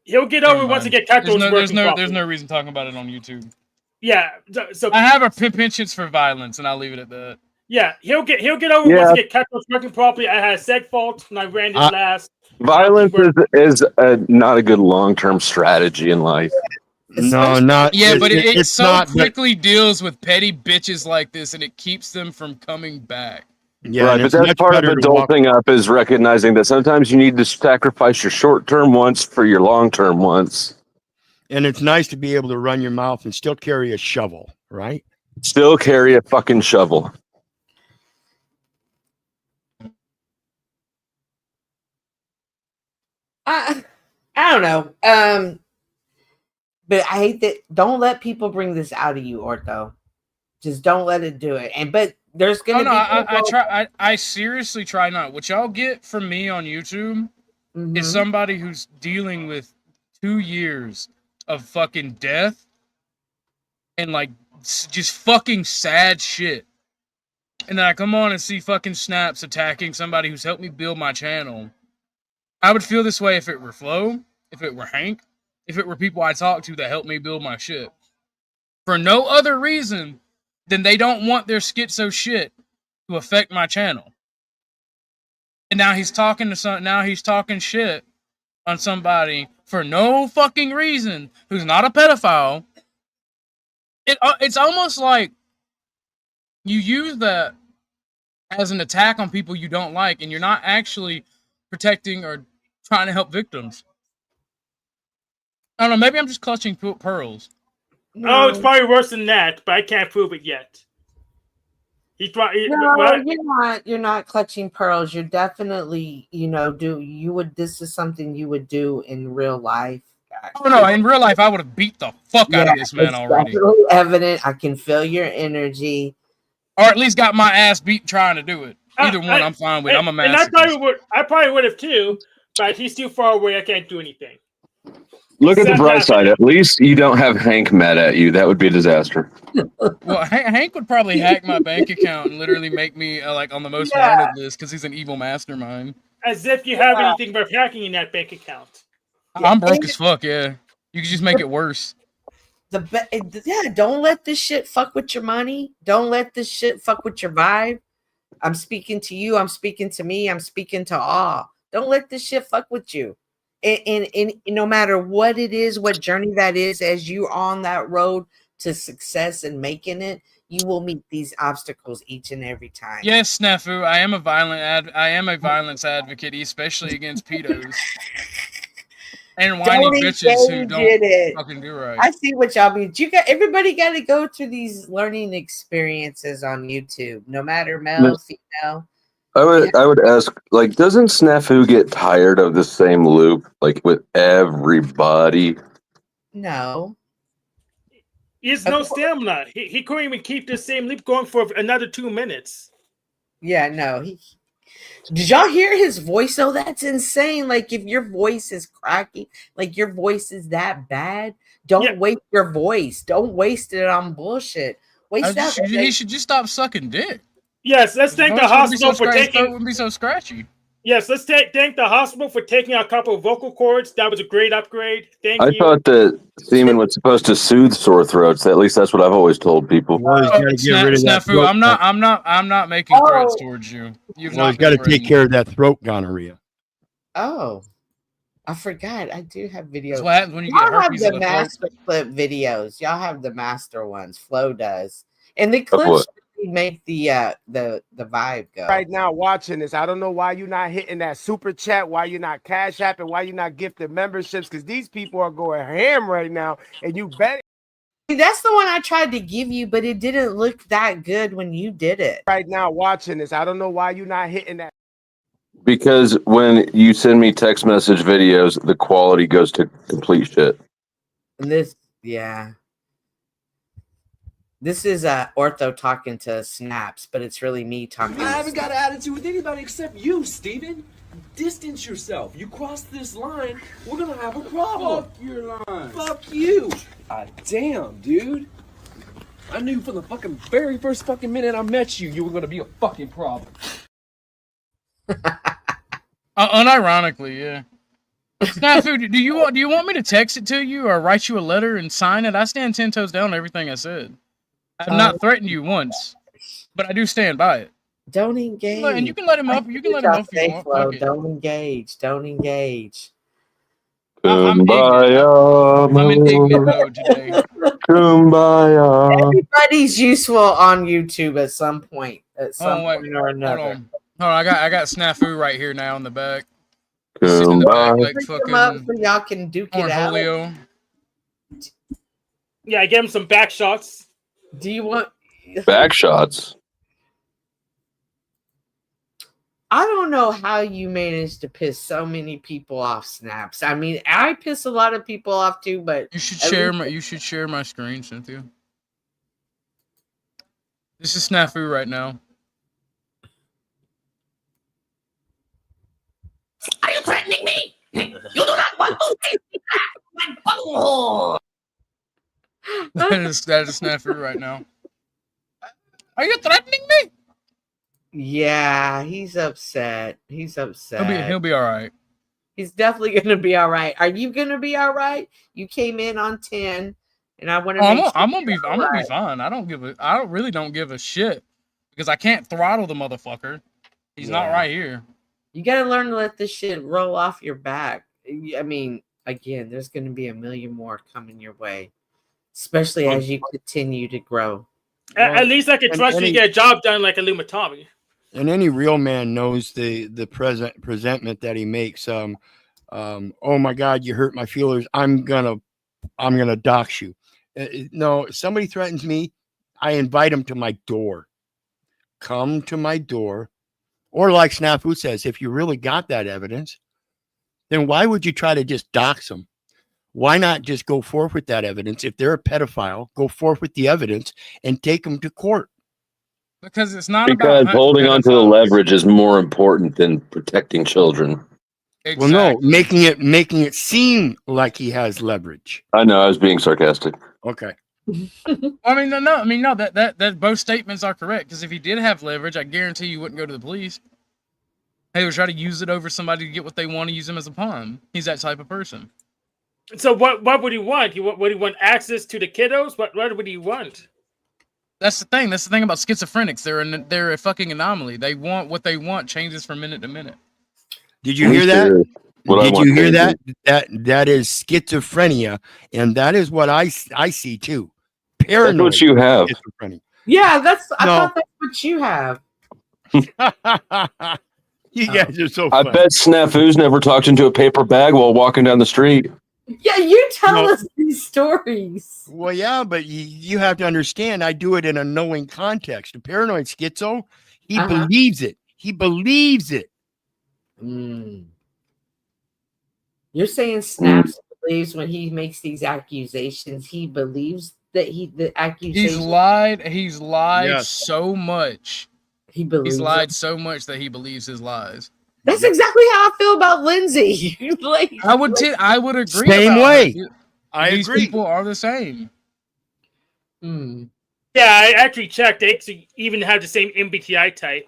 He'll get over it once he get cut those there's no reason talking about it on YouTube. Yeah, so I have a penchant for violence, and I'll leave it at that. yeah, he'll get over it once he get cut those working properly. I had a seg fault and I ran his last. Violence is not a good long-term strategy in life. No, not Yeah, but it it's so not. But, quickly deals with petty bitches like this, and it keeps them from coming back. yeah, right, and but it's that's much part of better to walk- adulting up is recognizing that sometimes you need to sacrifice your short-term wants for your long-term wants. and it's nice to be able to run your mouth and still carry a shovel, right? Still carry a fucking shovel. I don't know. But I hate that. Don't let people bring this out of you, Ortho. Just don't let it do it. But there's Oh gonna no, be. I try. I seriously try not. What y'all get from me on YouTube is somebody who's dealing with 2 years of fucking death and like just fucking sad shit. And then I come on and see fucking snaps attacking somebody who's helped me build my channel. I would feel this way if it were Flo, if it were Hank, if it were people I talked to that helped me build my shit. For no other reason than they don't want their schizo shit to affect my channel. And now he's talking shit on somebody for no fucking reason who's not a pedophile. It's almost like you use that as an attack on people you don't like, and you're not actually protecting or trying to help victims. I don't know. Maybe I'm just clutching pearls. Oh, it's probably worse than that, but I can't prove it yet. You're not clutching pearls. You're definitely, this is something you would do in real life. Oh no, in real life I would have beat the fuck out of this man it's already. Definitely evident. I can feel your energy. Or at least got my ass beat trying to do it. Either one I'm fine with. I'm a masochist. And I probably would have too, but he's too far away. I can't do anything. Look at the bright side. At least you don't have Hank mad at you. That would be a disaster. Well, Hank would probably hack my bank account and literally make me like on the most wanted list because he's an evil mastermind. As if you have anything but hacking in that bank account. I'm broke as fuck. Yeah, you could just make it worse. Don't let this shit fuck with your money. Don't let this shit fuck with your vibe. I'm speaking to you. I'm speaking to me. I'm speaking to all. Don't let this shit fuck with you. And no matter what it is, what journey that is, as you're on that road to success and making it, you will meet these obstacles each and every time. Yes, Snafu, I am a violence advocate, especially against pedos and whiny bitches who don't fucking do right. I see what y'all mean. Everybody got to go through these learning experiences on YouTube, no matter male, female. I would ask, like, doesn't Snafu get tired of the same loop, like with everybody? No. He has no stamina. He couldn't even keep the same loop going for another 2 minutes. Yeah, no. Did y'all hear his voice though? That's insane. Like if your voice is cracking, like your voice is that bad, don't waste your voice. Don't waste it on bullshit. He should just stop sucking dick. Yes, let's thank the hospital for taking. It wouldn't be so scratchy. Yes, let's thank the hospital for taking a couple of vocal cords. That was a great upgrade. Thank you. I thought that semen was supposed to soothe sore throats. At least that's what I've always told people. Snafu, I'm not making threats towards you. You've got to take care of that throat gonorrhea. Oh, I forgot. I do have videos. That's what happens when you get herpes. Y'all have the master clip videos. Y'all have the master ones. Flo does, and the clips make the vibe go. Right now watching this, I don't know why you're not hitting that super chat, why you're not cash apping, why you're not gifting memberships, because these people are going ham right now, and you bet. That's the one I tried to give you, but it didn't look that good when you did it. Right now watching this, I don't know why you're not hitting that. Because when you send me text message videos, the quality goes to complete shit. And this is Ortho talking to Snaps, but it's really me talking. I haven't got an attitude with anybody except you, Steven. Distance yourself. You cross this line, we're gonna have a problem. Fuck your line. Fuck you. Damn, dude. I knew from the very first minute I met you, you were gonna be a fucking problem. Unironically, yeah. Snafu, do you want me to text it to you or write you a letter and sign it? I stand 10 toes down on everything I said. I've not threatened you once, but I do stand by it. Don't engage. And you can let him up. You can let him up if you want. Don't engage. Don't engage. Kumbaya. I'm in ignorant mode today. Kumbaya. Everybody's useful on YouTube at some point. At some point or another. Hold on. I got Snafu right here now in the back. Kumbaya. Like fucking so y'all can duke it out. Yeah, I gave him some back shots. Do you want? Back shots. I don't know how you managed to piss so many people off, Snaps. I mean, I piss a lot of people off too, but You should at share least- my screen, Cynthia. This is Snafu right now. Are you threatening me? You do not want to take me back. My butthole. That is Snafu right now. Are you threatening me? Yeah, he's upset. He's upset. He'll be all right. He's definitely gonna be all right. Are you gonna be all right? You came in on 10, and I want to. I'm gonna be fine. I really don't give a shit because I can't throttle the motherfucker. He's not Yeah. right here. You gotta learn to let this shit roll off your back. I mean, again, there's gonna be a million more coming your way, especially as you continue to grow. At least I can trust you to get a job done like a Lumatami. And any real man knows the presentment that he makes. Oh my God, you hurt my feelers. I'm gonna dox you. No, if somebody threatens me, I invite them to my door. Come to my door, or like Snafu says, if you really got that evidence, then why would you try to just dox them? Why not just go forth with that evidence? If they're a pedophile, go forth with the evidence and take them to court. Because it's not Because about holding on to the leverage is more important than protecting children. Well, no, making it seem like he has leverage. I know, I was being sarcastic. Okay. No. That both statements are correct. Because if he did have leverage, I guarantee you wouldn't go to the police. He would try to use it over somebody to get what they want to use him as a pawn. He's that type of person. So what would he want? Would he want access to the kiddos? What would he want? That's the thing. That's the thing about schizophrenics. They're a fucking anomaly. They want what they want changes from minute to minute. Did you hear that? Did you hear that? That is schizophrenia, and that is what I see too. Paranoid. That's what you have. Schizophrenia. Yeah, I No. thought that's what you have. You guys are so I funny. bet Snafu's never talked into a paper bag while walking down the street. Yeah, you tell No. us these stories. Well, yeah, but you have to understand, I do it in a knowing context. A paranoid schizo, he believes it. He believes it. You're saying Snaps believes when he makes these accusations, he believes that the accusations. He's lied Yes. so much. He believes He's lied it. so much that he believes his lies. That's exactly how I feel about Lindsay. Like, I would agree. Same about way. that. I These agree. people are the same. Yeah, I actually checked. They actually even have the same MBTI type.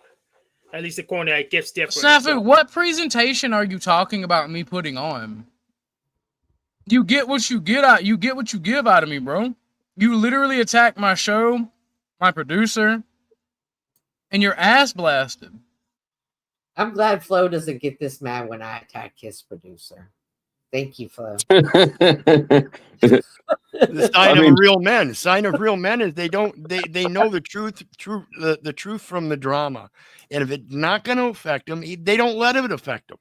At least according to Gifts Different. Snafu, what presentation are you talking about me putting on? You get what you get out. You get what you give out of me, bro. You literally attack my show, my producer, and you're ass blasted. I'm glad Flo doesn't get this mad when I attack his producer. Thank you, Flo. The sign of real men. Sign of real men is they know the truth, the truth from the drama, and if it's not going to affect them, they don't let it affect them.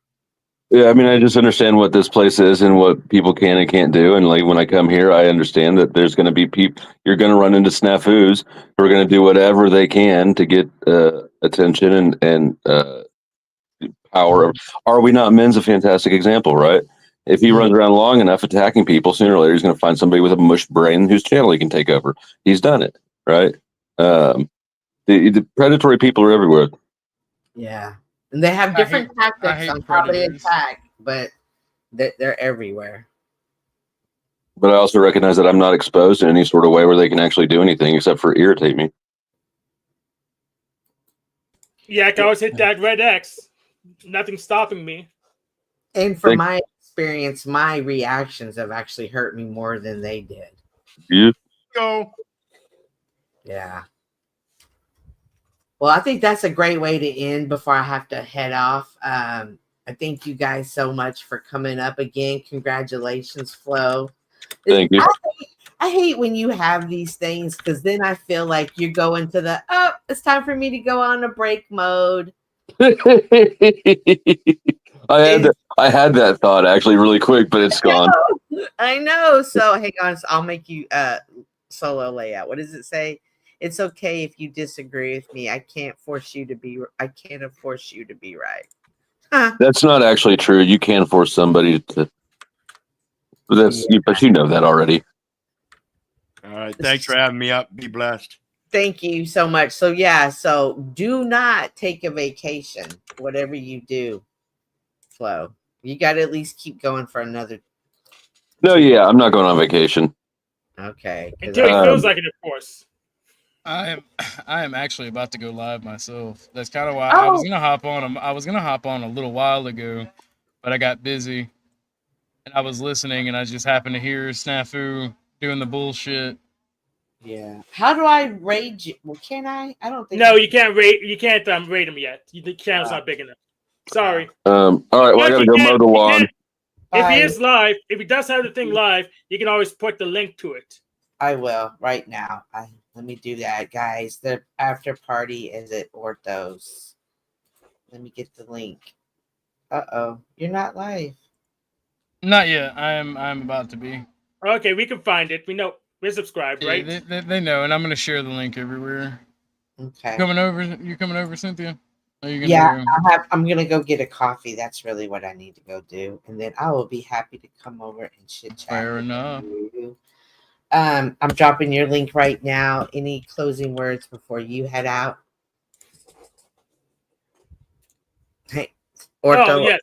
Yeah, I mean, I just understand what this place is and what people can and can't do. And like when I come here, I understand that there's going to be people, you're going to run into snafus who are going to do whatever they can to get attention and power. Are We Not Men's a fantastic example, right? If he runs around long enough attacking people, sooner or later he's going to find somebody with a mush brain whose channel he can take over. He's done it, right? The predatory people are everywhere. Yeah. And they have different I tactics hate on how they predators. attack, but they're everywhere. But I also recognize that I'm not exposed in any sort of way where they can actually do anything except for irritate me. Yeah, I can always hit that red X. Nothing's stopping me. And from my experience, my reactions have actually hurt me more than they did. Yeah. Go. Yeah. Well, I think that's a great way to end before I have to head off. I thank you guys so much for coming up again. Congratulations, Flo. Thank you. I hate when you have these things because then I feel like you're going to the, it's time for me to go on a break mode. I had that thought actually really quick, but it's gone. I know. So hang on. I'll make you solo layout. What does it say? It's okay if you disagree with me. I can't force you to be. I can't force you to be right. That's not actually true. You can force somebody to. But you know that already. All right. Thanks for having me up. Be blessed. Thank you so much. So yeah, so do not take a vacation. Whatever you do, Flo, you got to at least keep going for another. No, yeah, I'm not going on vacation. Okay. Until he feels like it, of course. I am actually about to go live myself. That's kind of why I was gonna hop on. I was gonna hop on a little while ago, but I got busy, and I was listening, and I just happened to hear Snafu doing the bullshit. Yeah. How do I rate you? Well, can I? I don't think. No, you can't rate. You can't rate him yet. The channel's not big enough. Sorry. All right. Well, I gotta go mow the lawn. If he is live, if he does have the thing live, you can always put the link to it. I will right now. Let me do that, guys. The after party is at Orthos. Let me get the link. You're not live. Not yet. I'm about to be. Okay, we can find it. We know we're subscribed, Yeah, right? they know, and I'm gonna share the link everywhere. Okay. You coming over, Cynthia? Are you gonna Yeah, I'm gonna go get a coffee. That's really what I need to go do, and then I will be happy to come over and chit chat. Fair enough. You. I'm dropping your link right now. Any closing words before you head out? Hey, Ortho.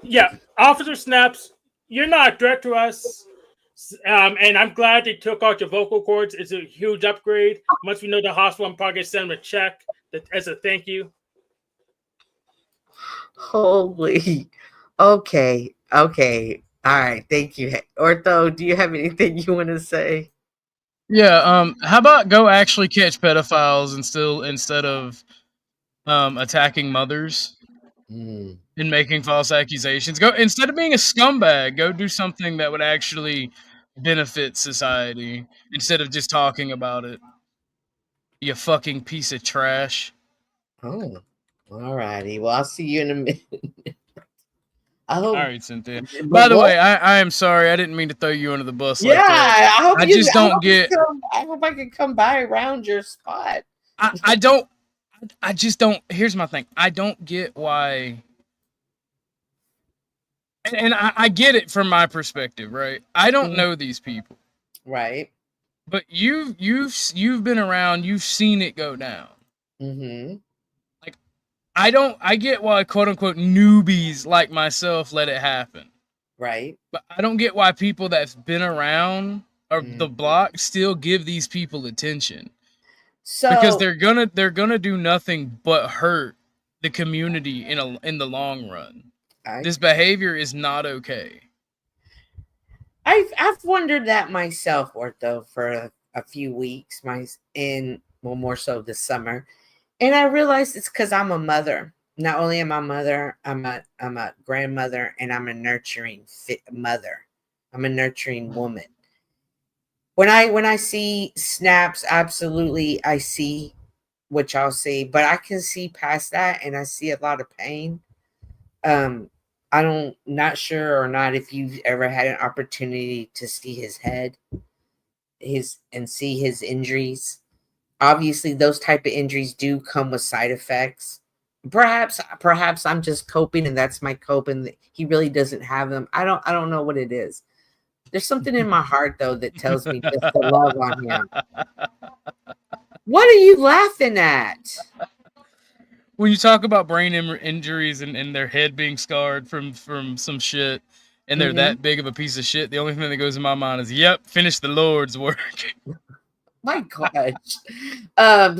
Yeah. Officer Snaps, you're not a threat to us. And I'm glad they took out your vocal cords. It's a huge upgrade. Once we know the hospital, I'm probably going to send them a check as a thank you. Holy. Okay. All right. Thank you. Ortho, do you have anything you want to say? Yeah. How about go actually catch pedophiles instead of attacking mothers and making false accusations? Go instead of being a scumbag, go do something that would actually benefit society instead of just talking about it. You fucking piece of trash. Oh, all righty. Well, I'll see you in a minute. All right, Cynthia. By the way, I am sorry. I didn't mean to throw you under the bus. Yeah, like that. I hope I just don't get. I hope I can come by around your spot. I don't. I just don't. Here's my thing. I don't get why. And I get it from my perspective, right? I don't know these people, right? But you've been around. You've seen it go down. Mm-hmm. I get why quote unquote newbies like myself let it happen. Right. But I don't get why people that's been around or the block still give these people attention. So because they're gonna do nothing but hurt the community in the long run. This behavior is not okay. I've wondered that myself, Ortho, for a few weeks, more so this summer. And I realized it's because I'm a mother. Not only am I a mother, I'm a grandmother, and I'm a nurturing mother. I'm a nurturing woman. When I see snaps, absolutely, I see what y'all see, but I can see past that, and I see a lot of pain. Not sure or not if you've ever had an opportunity to see his head, and see his injuries. Obviously, those type of injuries do come with side effects. Perhaps I'm just coping, and that's my coping. He really doesn't have them. I don't know what it is. There's something in my heart though that tells me just to love on him. What are you laughing at? When you talk about brain injuries and their head being scarred from some shit, and they're that big of a piece of shit, the only thing that goes in my mind is, "Yep, finish the Lord's work." My gosh.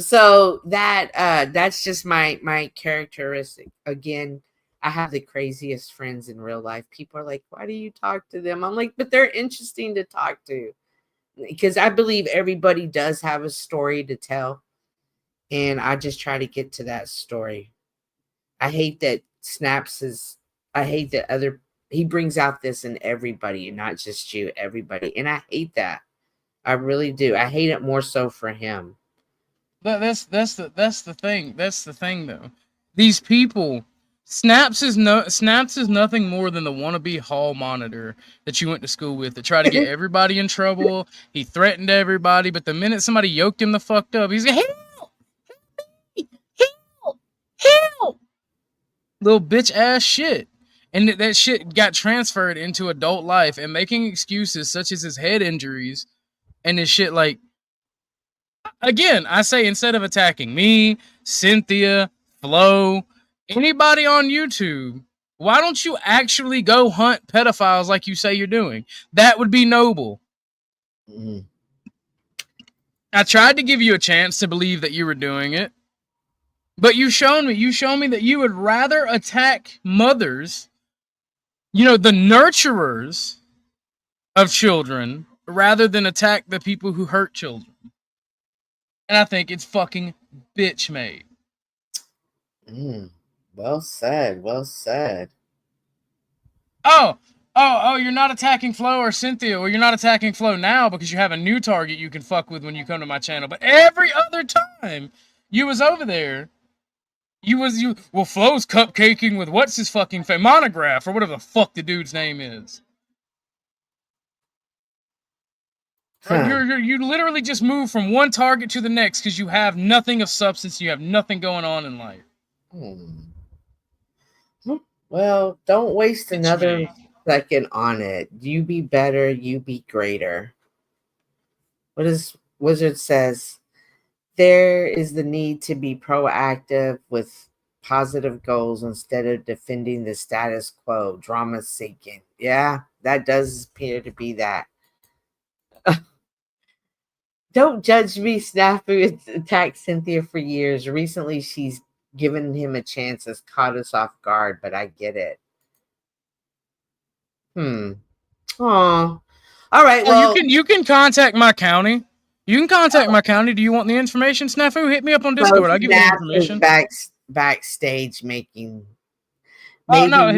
So that's just my characteristic. Again, I have the craziest friends in real life. People are like, why do you talk to them? I'm like, but they're interesting to talk to, because I believe everybody does have a story to tell, and I just try to get to that story. I hate that he brings out this in everybody, and not just you, everybody, and I hate that. I really do. I hate it more so for him. That's the thing. That's the thing, though. These people Snaps is nothing more than the wannabe hall monitor that you went to school with to try to get everybody in trouble. He threatened everybody, but the minute somebody yoked him the fucked up, he's like, help, help, help, little bitch ass shit. And that shit got transferred into adult life, and making excuses such as his head injuries and his shit. Like, again, I say, instead of attacking me, Cynthia, Flo, anybody on YouTube, why don't you actually go hunt pedophiles like you say you're doing? That would be noble. I tried to give you a chance to believe that you were doing it, but you shown me that you would rather attack mothers, the nurturers of children, rather than attack the people who hurt children. And I think it's fucking bitch made. Well said. Well said. Oh, you're not attacking Flo or Cynthia, or you're not attacking Flo now because you have a new target you can fuck with when you come to my channel. But every other time you was over there, Flo's cupcaking with what's his fucking Monograph, or whatever the fuck the dude's name is. You literally just move from one target to the next because you have nothing of substance. You have nothing going on in life. Well, don't waste another second on it. You be better. You be greater. What is Wizard says? There is the need to be proactive with positive goals instead of defending the status quo, drama seeking. Yeah, that does appear to be that. Don't judge me. Snafu attacked Cynthia for years. Recently, she's given him a chance, has caught us off guard, but I get it. All right. Well, you can contact my county. You can contact my county. Do you want the information, Snafu? Hit me up on Discord. I'll give you the information. Backstage making. Oh no,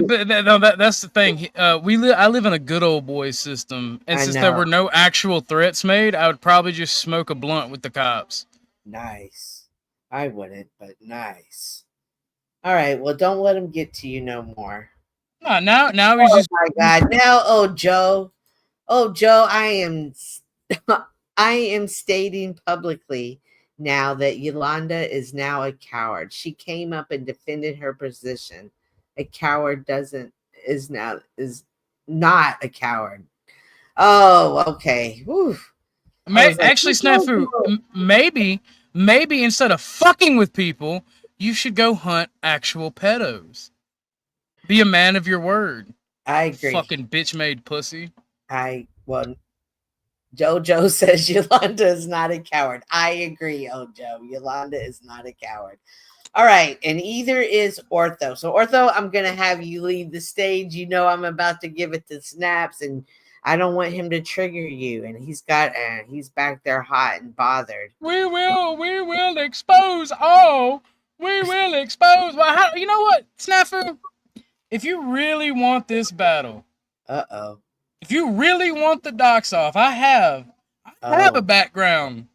that's the thing. I live in a good old boy system, and since there were no actual threats made, I would probably just smoke a blunt with the cops. Nice. I wouldn't, but nice. All right. Well, don't let him get to you no more. No, now he's just. Oh my God! Now, Joe, I am stating publicly now that Yolanda is now a coward. She came up and defended her position. A coward is not a coward. Oh, okay. Actually, Snafu, maybe instead of fucking with people, you should go hunt actual pedos. Be a man of your word. I agree. Fucking bitch-made pussy. Jojo says Yolanda is not a coward. I agree, Joe. Yolanda is not a coward. All right, and either is Ortho. So, Ortho, I'm going to have you leave the stage. You know I'm about to give it to Snaps, and I don't want him to trigger you. And he's back there hot and bothered. We will expose all. We will expose. Well, you know what, Snafu? If you really want this battle, if you really want the docs off, I have a background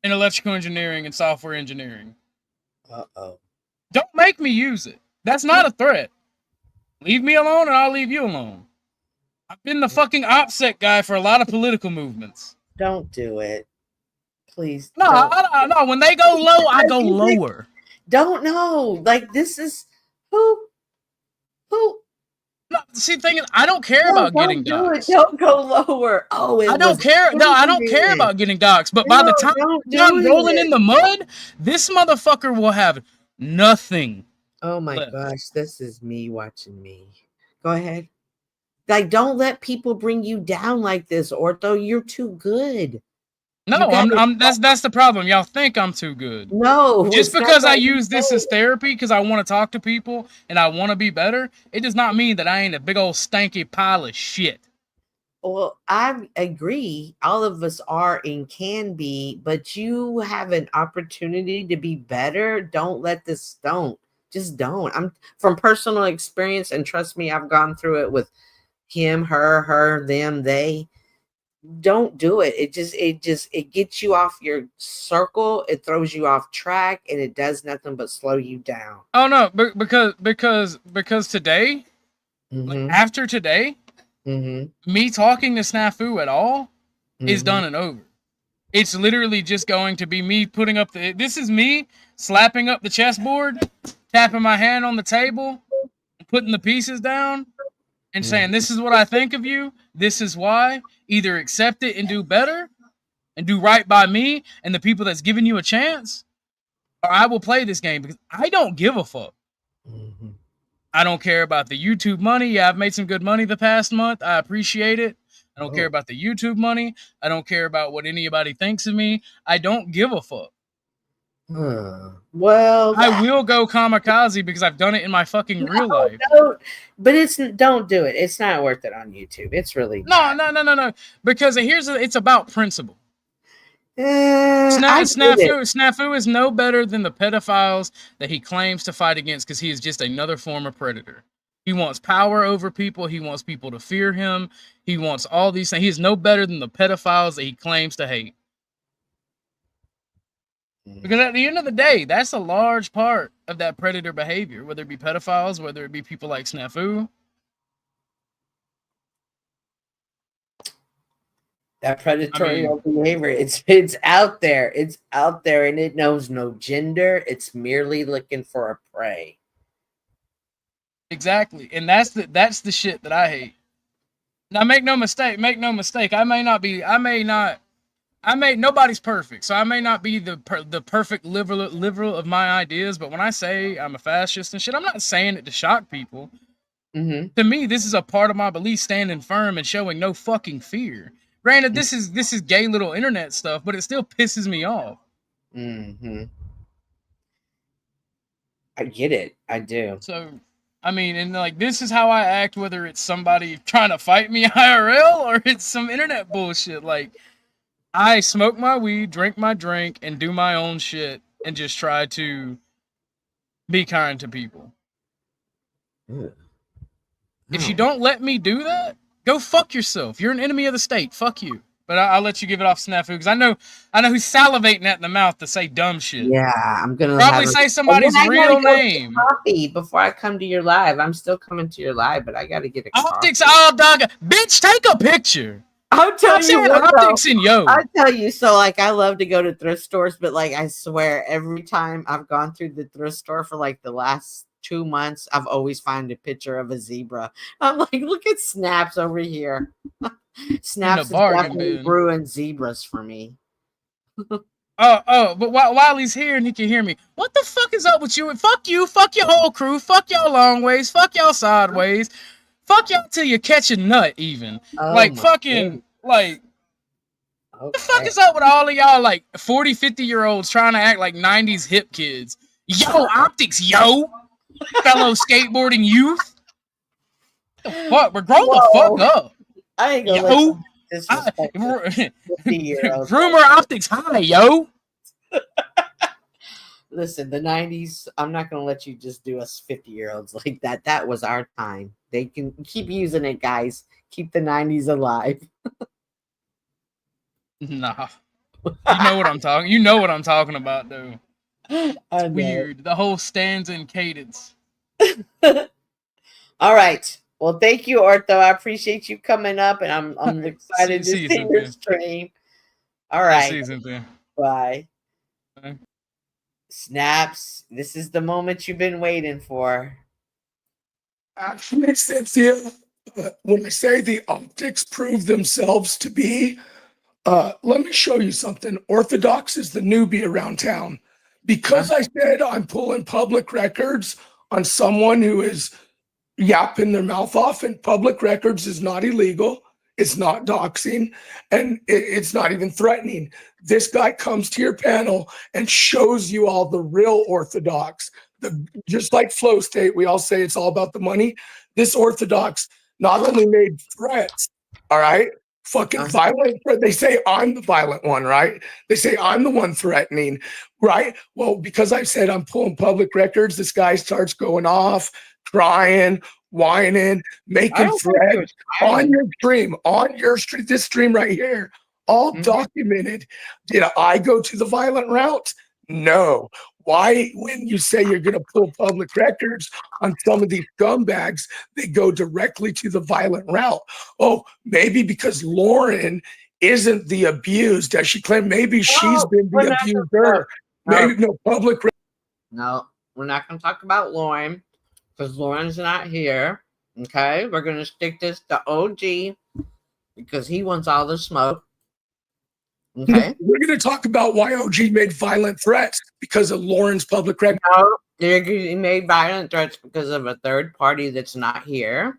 in electrical engineering and software engineering. Don't make me use it. That's not a threat. Leave me alone and I'll leave you alone. I've been the fucking OPSEC guy for a lot of political movements. Don't do it. Please. No. When they go low, I go lower. Don't know. Like, this is who? No, see, the thing is, I don't care about getting docs. Don't go lower. I don't care. No, I don't care about getting docs. But by the time I'm rolling in the mud, this motherfucker will have nothing. Oh my gosh, this is me watching me. Go ahead. Like, don't let people bring you down like this, Ortho. You're too good. No, that's the problem. Y'all think I'm too good. No. Just because I use this as therapy because I want to talk to people and I want to be better, it does not mean that I ain't a big old stanky pile of shit. Well, I agree. All of us are and can be, but you have an opportunity to be better. Don't let this just don't. I'm from personal experience, and trust me, I've gone through it with him, her, them, they. don't do it. It gets you off your circle. It throws you off track, and it does nothing but slow you down. Oh no, because today, Mhm. after today, Mhm. me talking to Snafu at all is Mhm. done and over. It's literally just going to be me putting up this is me slapping up the chessboard, tapping my hand on the table, putting the pieces down, and saying, "This is what I think of you. This is why. Either accept it and do better, and do right by me and the people that's giving you a chance, or I will play this game because I don't give a fuck. I don't care about the YouTube money. Yeah, I've made some good money the past month. I appreciate it. I don't care about the YouTube money. I don't care about what anybody thinks of me. I don't give a fuck. Well, I will go kamikaze because I've done it in my fucking real life. But don't do it. It's not worth it on YouTube. It's really No. Because it's about principle. I get it. Snafu is no better than the pedophiles that he claims to fight against because he is just another form of predator. He wants power over people. He wants people to fear him. He wants all these things. He is no better than the pedophiles that he claims to hate. Because at the end of the day, that's a large part of that predator behavior, whether it be pedophiles, whether it be people like Snafu. That predatory behavior, it's out there. It's out there, and it knows no gender. It's merely looking for a prey. Exactly, and that's the shit that I hate. Now, make no mistake. Nobody's perfect, so I may not be the perfect liberal of my ideas. But when I say I'm a fascist and shit, I'm not saying it to shock people. Mm-hmm. To me, this is a part of my belief, standing firm and showing no fucking fear. Granted, this is gay little internet stuff, but it still pisses me off. Mm-hmm. I get it. I do. So, I mean, and like this is how I act, whether it's somebody trying to fight me IRL or it's some internet bullshit. Like, I smoke my weed, drink my drink, and do my own shit, and just try to be kind to people. If you don't let me do that, go fuck yourself. You're an enemy of the state. Fuck you. But I'll let you give it off, Snafu, because I know who's salivating at in the mouth to say dumb shit. Yeah, I'm gonna probably say somebody's real name. Coffee before I come to your live. I'm still coming to your live, but I got to get a Optics all dog. Bitch, take a picture. I'll tell you what, Optics and yo. I tell you, so like I love to go to thrift stores, but like I swear every time I've gone through the thrift store for like the last 2 months, I've always found a picture of a zebra. I'm like, look at Snaps over here. Snaps is definitely brewing zebras for me. But while he's here and he can hear me, what the fuck is up with you? Fuck you, fuck your whole crew, fuck y'all long ways, fuck y'all sideways, fuck y'all till you catch a nut even. Like fucking like what the fuck is up with all of y'all like 40, 50-year-olds trying to act like 90s hip kids? Yo, Optics, yo, fellow skateboarding youth. What the fuck? We're grown the fuck up. I ain't gonna Rumor Optics high, yo. Listen, the 90s, I'm not gonna let you just do us 50-year-olds like that. That was our time. They can keep using it, guys. Keep the 90s alive. Nah. You know what I'm talking. You know what I'm talking about, though. It's weird. The whole stanza and cadence. All right. Well, thank you, Ortho. I appreciate you coming up, and I'm excited to see your stream. All right. Bye. Bye. Snaps, this is the moment you've been waiting for. Actually, Cynthia, when I say the optics prove themselves to be, let me show you something. Orthodox is the newbie around town. Because I said I'm pulling public records on someone who is yapping their mouth off, and public records is not illegal. It's not doxing, and it's not even threatening. This guy comes to your panel and shows you all the real Orthodox. Just like Flow State, we all say it's all about the money. This Orthodox not only made threats, all right, fucking violent. They say I'm the violent one, right? They say I'm the one threatening, right? Well, because I said I'm pulling public records, this guy starts going off, crying, whining, making don't think he threats was on whining. your stream, this stream right here, all documented. Did I go to the violent route? No. Why, when you say you're going to pull public records on some of these scumbags, they go directly to the violent route? Oh, maybe because Lauren isn't the abused, as she claimed. Maybe she's been we're the not abuser. Maybe no public. No, we're not going to talk about Lauren because Lauren's not here. Okay, we're going to stick this to OG because he wants all the smoke. Okay. We're going to talk about why OG made violent threats because of Lauren's public record. No, he made violent threats because of a third party that's not here.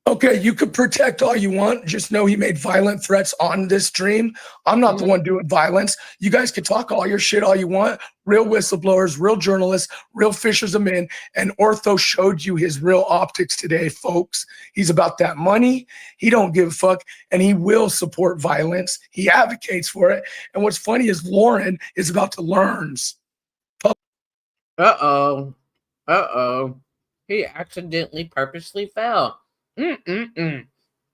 Okay, you could protect all you want. Just know he made violent threats on this stream. I'm not the one doing violence. You guys can talk all your shit all you want. Real whistleblowers, real journalists, real fishers of men. And Ortho showed you his real optics today, folks. He's about that money. He don't give a fuck. And he will support violence. He advocates for it. And what's funny is Lauren is about to learn. Uh-oh. Uh-oh. He accidentally purposely fell. Sorry,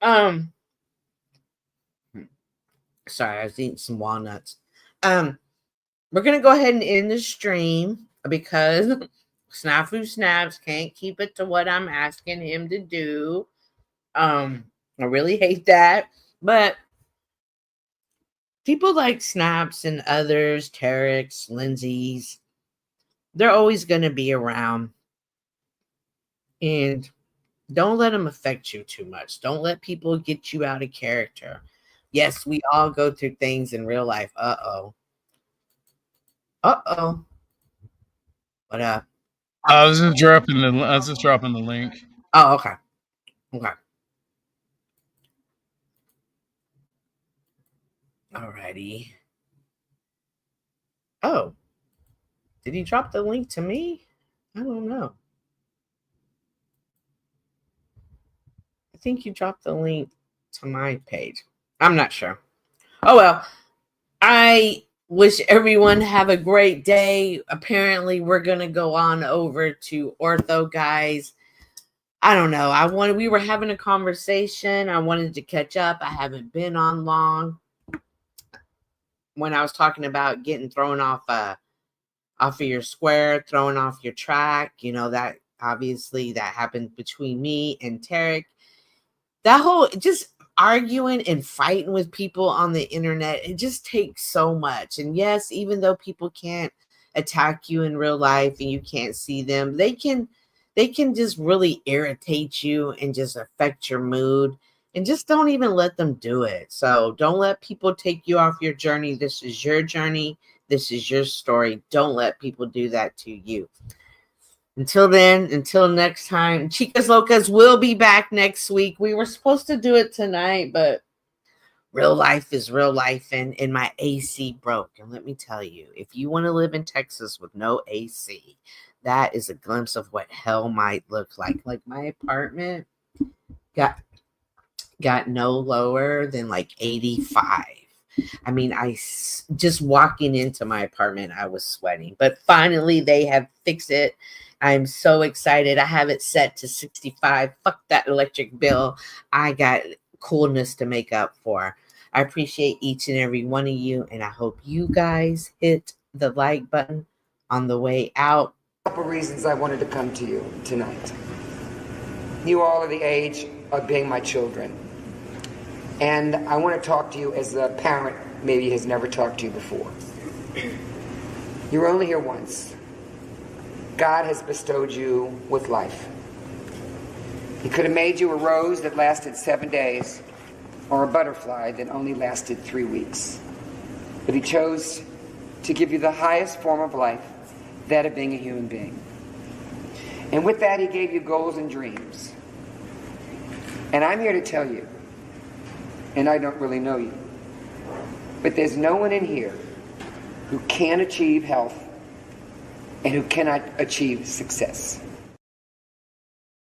I was eating some walnuts. We're gonna go ahead and end the stream because Snafu Snaps can't keep it to what I'm asking him to do. I really hate that, but people like Snaps and others, Tarek's, Lindsay's, they're always gonna be around, and don't let them affect you too much. Don't let people get you out of character. Yes, we all go through things in real life. Uh-oh. Uh-oh. What up? I was just dropping the link. Oh, okay. Okay. Alrighty. Oh. Did he drop the link to me? I don't know. I think you dropped the link to my page. I'm not sure. Oh, well. I wish everyone have a great day. Apparently, we're going to go on over to Ortho, guys. I don't know. We were having a conversation. I wanted to catch up. I haven't been on long. When I was talking about getting thrown off of your square, thrown off your track, you know, that obviously that happened between me and Tarek. That whole just arguing and fighting with people on the internet, it just takes so much. And yes, even though people can't attack you in real life and you can't see them, they can just really irritate you and just affect your mood. And just don't even let them do it. So don't let people take you off your journey. This is your journey. This is your story. Don't let people do that to you. Until then, until next time, Chicas Locas will be back next week. We were supposed to do it tonight, but real life is real life, and my AC broke. And let me tell you, if you want to live in Texas with no AC, that is a glimpse of what hell might look like. Like my apartment got no lower than like 85. I mean, just walking into my apartment, I was sweating. But finally, they have fixed it. I'm so excited. I have it set to 65. Fuck that electric bill. I got coolness to make up for. I appreciate each and every one of you, and I hope you guys hit the like button on the way out. A couple reasons I wanted to come to you tonight. You all are the age of being my children. And I want to talk to you as a parent maybe has never talked to you before. You're only here once. God has bestowed you with life. He could have made you a rose that lasted 7 days or a butterfly that only lasted 3 weeks. But he chose to give you the highest form of life, that of being a human being. And with that, he gave you goals and dreams. And I'm here to tell you, and I don't really know you, but there's no one in here who can achieve health and who cannot achieve success.